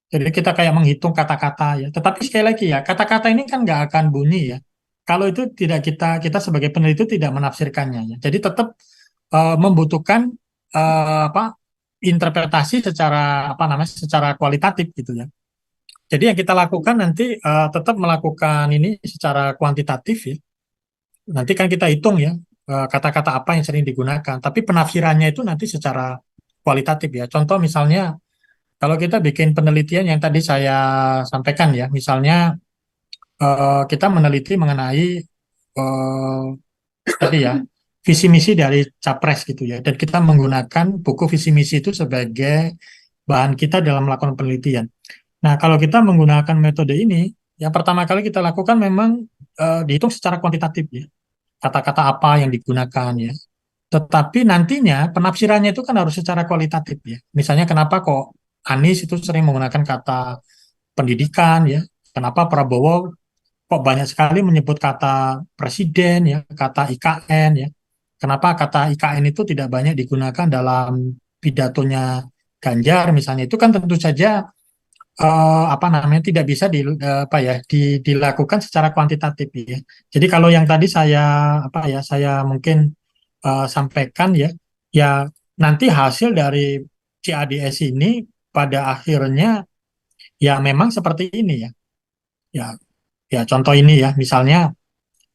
Jadi kita kayak menghitung kata-kata ya. Tetapi sekali lagi ya, kata-kata ini kan nggak akan bunyi ya. kalau itu tidak kita sebagai peneliti tidak menafsirkannya ya. Jadi tetap membutuhkan apa interpretasi secara apa namanya secara kualitatif gitu ya. Jadi yang kita lakukan nanti tetap melakukan ini secara kuantitatif ya. Nanti kan kita hitung ya kata-kata apa yang sering digunakan. Tapi penafsirannya itu nanti secara kualitatif ya. Contoh misalnya kalau kita bikin penelitian yang tadi saya sampaikan ya, misalnya kita meneliti mengenai eh, tadi ya visi misi dari capres gitu ya, dan kita menggunakan buku visi misi itu sebagai bahan kita dalam melakukan penelitian. Nah, kalau kita menggunakan metode ini, yang pertama kali kita lakukan memang dihitung secara kuantitatif ya, kata-kata apa yang digunakan ya. Tetapi nantinya penafsirannya itu kan harus secara kualitatif ya. Misalnya kenapa kok Anies itu sering menggunakan kata pendidikan ya, kenapa Prabowo kok banyak sekali menyebut kata presiden ya, kata IKN ya. Kenapa kata IKN itu tidak banyak digunakan dalam pidatonya Ganjar misalnya. Itu kan tentu saja apa namanya tidak bisa apa ya dilakukan secara kuantitatif ya. Jadi kalau yang tadi saya apa ya saya mungkin sampaikan ya ya nanti hasil dari CADS ini pada akhirnya ya memang seperti ini ya. Ya ya contoh ini ya misalnya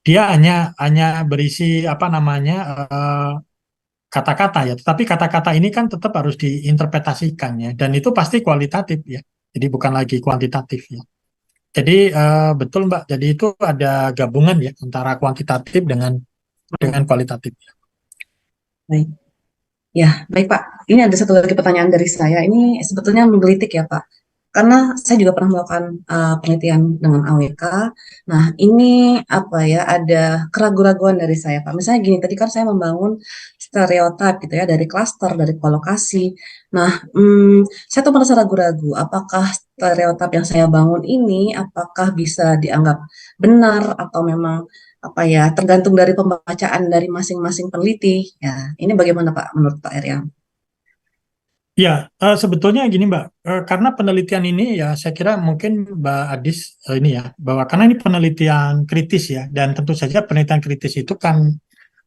dia hanya berisi apa namanya kata-kata ya, tetapi kata-kata ini kan tetap harus diinterpretasikan ya, dan itu pasti kualitatif ya, jadi bukan lagi kuantitatif ya. Jadi betul Mbak, jadi itu ada gabungan ya antara kuantitatif dengan kualitatif. Baik. Ya, baik Pak. Ini ada satu lagi pertanyaan dari saya. Ini sebetulnya menggelitik ya Pak. Karena saya juga pernah melakukan penelitian dengan AWK. Nah, ini apa ya, ada keraguan-raguan dari saya Pak. Misalnya gini, tadi kan saya membangun stereotip gitu ya, dari klaster, dari kolokasi. Nah, saya tuh merasa ragu-ragu, apakah stereotip yang saya bangun ini, apakah bisa dianggap benar atau memang apa ya, tergantung dari pembacaan dari masing-masing peneliti. Ya, ini bagaimana Pak menurut Pak Eriam? Ya, sebetulnya gini Mbak, karena penelitian ini ya saya kira mungkin Mbak Adis ini ya, bahwa karena ini penelitian kritis ya, dan tentu saja penelitian kritis itu kan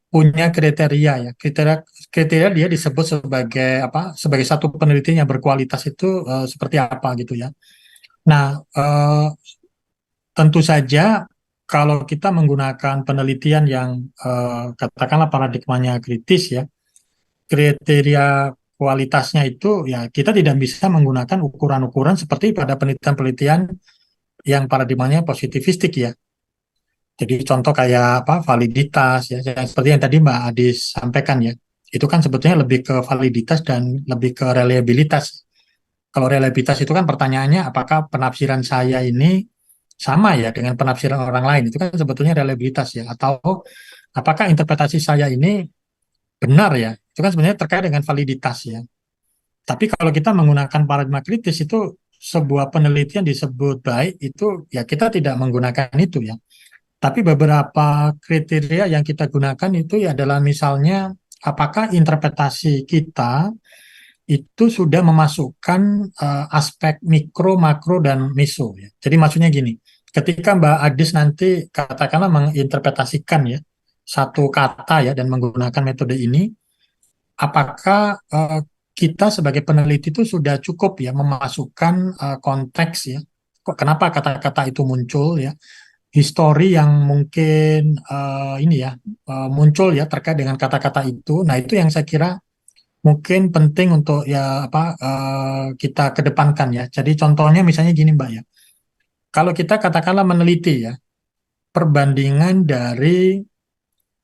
punya kriteria ya, kriteria dia disebut sebagai apa, sebagai satu penelitian yang berkualitas itu seperti apa gitu ya. Nah, tentu saja kalau kita menggunakan penelitian yang katakanlah paradigmanya kritis ya, kriteria kualitasnya itu ya kita tidak bisa menggunakan ukuran-ukuran seperti pada penelitian-penelitian yang paradigmanya positivistik ya. Jadi contoh kayak apa validitas ya, yang seperti yang tadi Mbak Adis sampaikan ya. Itu kan sebetulnya lebih ke validitas dan lebih ke reliabilitas. Kalau reliabilitas itu kan pertanyaannya apakah penafsiran saya ini sama ya dengan penafsiran orang lain. Itu kan sebetulnya reliabilitas ya. Atau apakah interpretasi saya ini benar ya. Itu kan sebenarnya terkait dengan validitas ya. Tapi kalau kita menggunakan paradigma kritis itu sebuah penelitian disebut baik itu ya kita tidak menggunakan itu ya. Tapi beberapa kriteria yang kita gunakan itu ya adalah misalnya apakah interpretasi kita itu sudah memasukkan aspek mikro, makro, dan meso. Ya. Jadi maksudnya gini, ketika Mbak Adis nanti katakanlah menginterpretasikan ya satu kata ya dan menggunakan metode ini, apakah kita sebagai peneliti itu sudah cukup ya memasukkan konteks ya, kok kenapa kata-kata itu muncul ya, histori yang mungkin ini ya muncul ya terkait dengan kata-kata itu. Nah itu yang saya kira mungkin penting untuk ya apa kita kedepankan ya. Jadi contohnya misalnya gini Mbak ya, kalau kita katakanlah meneliti ya perbandingan dari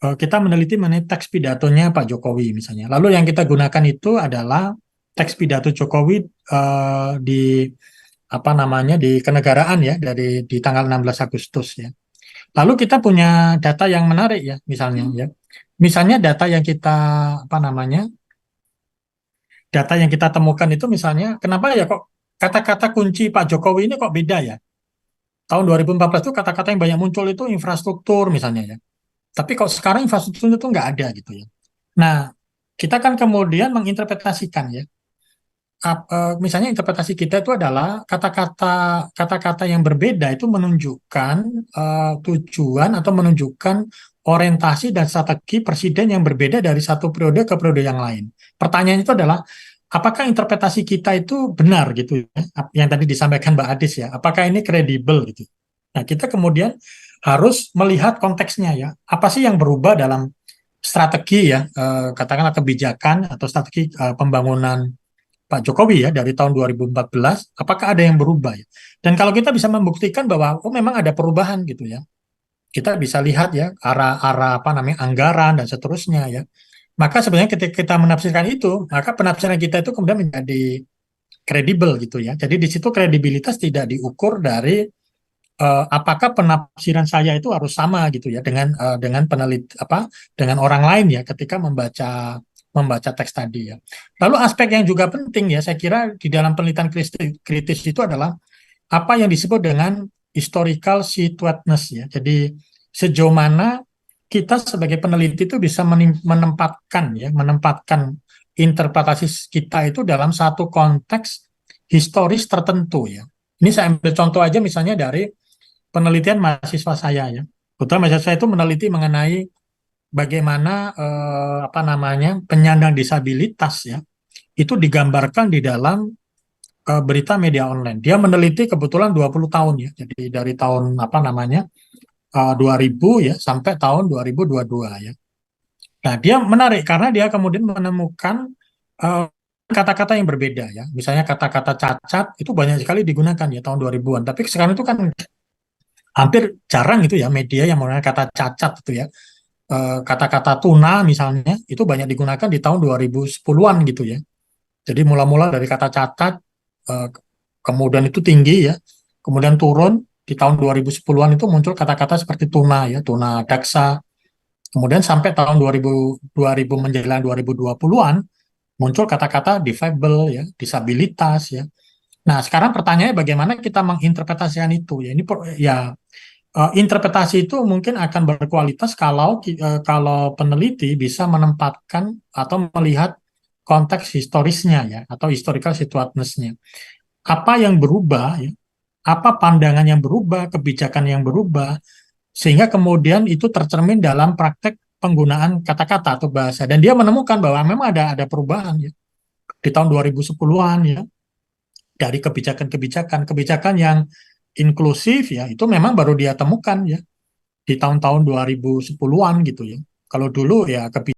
kita meneliti mengenai teks pidatonya Pak Jokowi misalnya. Lalu yang kita gunakan itu adalah teks pidato Jokowi di apa namanya di kenegaraan ya dari di tanggal 16 Agustus ya. Lalu kita punya data yang menarik ya misalnya ya. Misalnya data yang kita apa namanya data yang kita temukan itu misalnya kenapa ya kok kata-kata kunci Pak Jokowi ini kok beda ya. Tahun 2014 itu kata-kata yang banyak muncul itu infrastruktur misalnya ya. Tapi kok sekarang infrastruktur itu nggak ada gitu ya. Nah, kita kan kemudian menginterpretasikan ya, misalnya interpretasi kita itu adalah kata-kata yang berbeda itu menunjukkan tujuan atau menunjukkan orientasi dan strategi presiden yang berbeda dari satu periode ke periode yang lain. Pertanyaannya itu adalah apakah interpretasi kita itu benar gitu ya? Yang tadi disampaikan Mbak Adis ya, apakah ini kredibel gitu. Nah, kita kemudian harus melihat konteksnya ya. Apa sih yang berubah dalam strategi ya, katakanlah kebijakan atau strategi pembangunan Pak Jokowi ya dari tahun 2014, apakah ada yang berubah ya? Dan kalau kita bisa membuktikan bahwa memang ada perubahan gitu ya, kita bisa lihat ya arah-arah apa namanya anggaran dan seterusnya ya. Maka sebenarnya ketika kita menafsirkan itu, maka penafsiran kita itu kemudian menjadi kredibel gitu ya. Jadi di situ kredibilitas tidak diukur dari apakah penafsiran saya itu harus sama gitu ya dengan peneliti apa dengan orang lain ya ketika membaca teks tadi ya. Lalu aspek yang juga penting ya saya kira di dalam penelitian kritis itu adalah apa yang disebut dengan historical situateness ya. Jadi sejauh mana kita sebagai peneliti itu bisa menempatkan interpretasi kita itu dalam satu konteks historis tertentu ya. Ini saya ambil contoh aja misalnya dari penelitian mahasiswa saya ya. Kebetulan mahasiswa saya itu meneliti mengenai bagaimana apa namanya penyandang disabilitas ya itu digambarkan di dalam berita media online. Dia meneliti kebetulan 20 tahun ya. Jadi dari tahun apa namanya 2000 ya sampai tahun 2022 ya. Nah, dia menarik karena dia kemudian menemukan eh, kata-kata yang berbeda ya. Misalnya kata-kata cacat itu banyak sekali digunakan ya tahun 2000-an. Tapi sekarang itu kan hampir jarang itu ya media yang menggunakan kata cacat itu ya. Kata-kata tuna misalnya itu banyak digunakan di tahun 2010-an gitu ya. Jadi mula-mula dari kata cacat eh, kemudian itu tinggi ya. Kemudian turun di tahun 2010-an itu muncul kata-kata seperti tuna ya, tuna daksa. Kemudian sampai tahun 2000 menjelang 2020-an muncul kata-kata difabel ya, disabilitas ya. Nah, sekarang pertanyaannya bagaimana kita menginterpretasikan itu ya. Ini ya interpretasi itu mungkin akan berkualitas kalau peneliti bisa menempatkan atau melihat konteks historisnya ya atau historical situateness-nya. Apa yang berubah ya? Apa pandangan yang berubah, kebijakan yang berubah sehingga kemudian itu tercermin dalam praktek penggunaan kata-kata atau bahasa dan dia menemukan bahwa memang ada perubahan ya di tahun 2010-an ya dari kebijakan yang inklusif ya itu memang baru dia temukan ya di tahun-tahun 2010-an gitu ya. Kalau dulu ya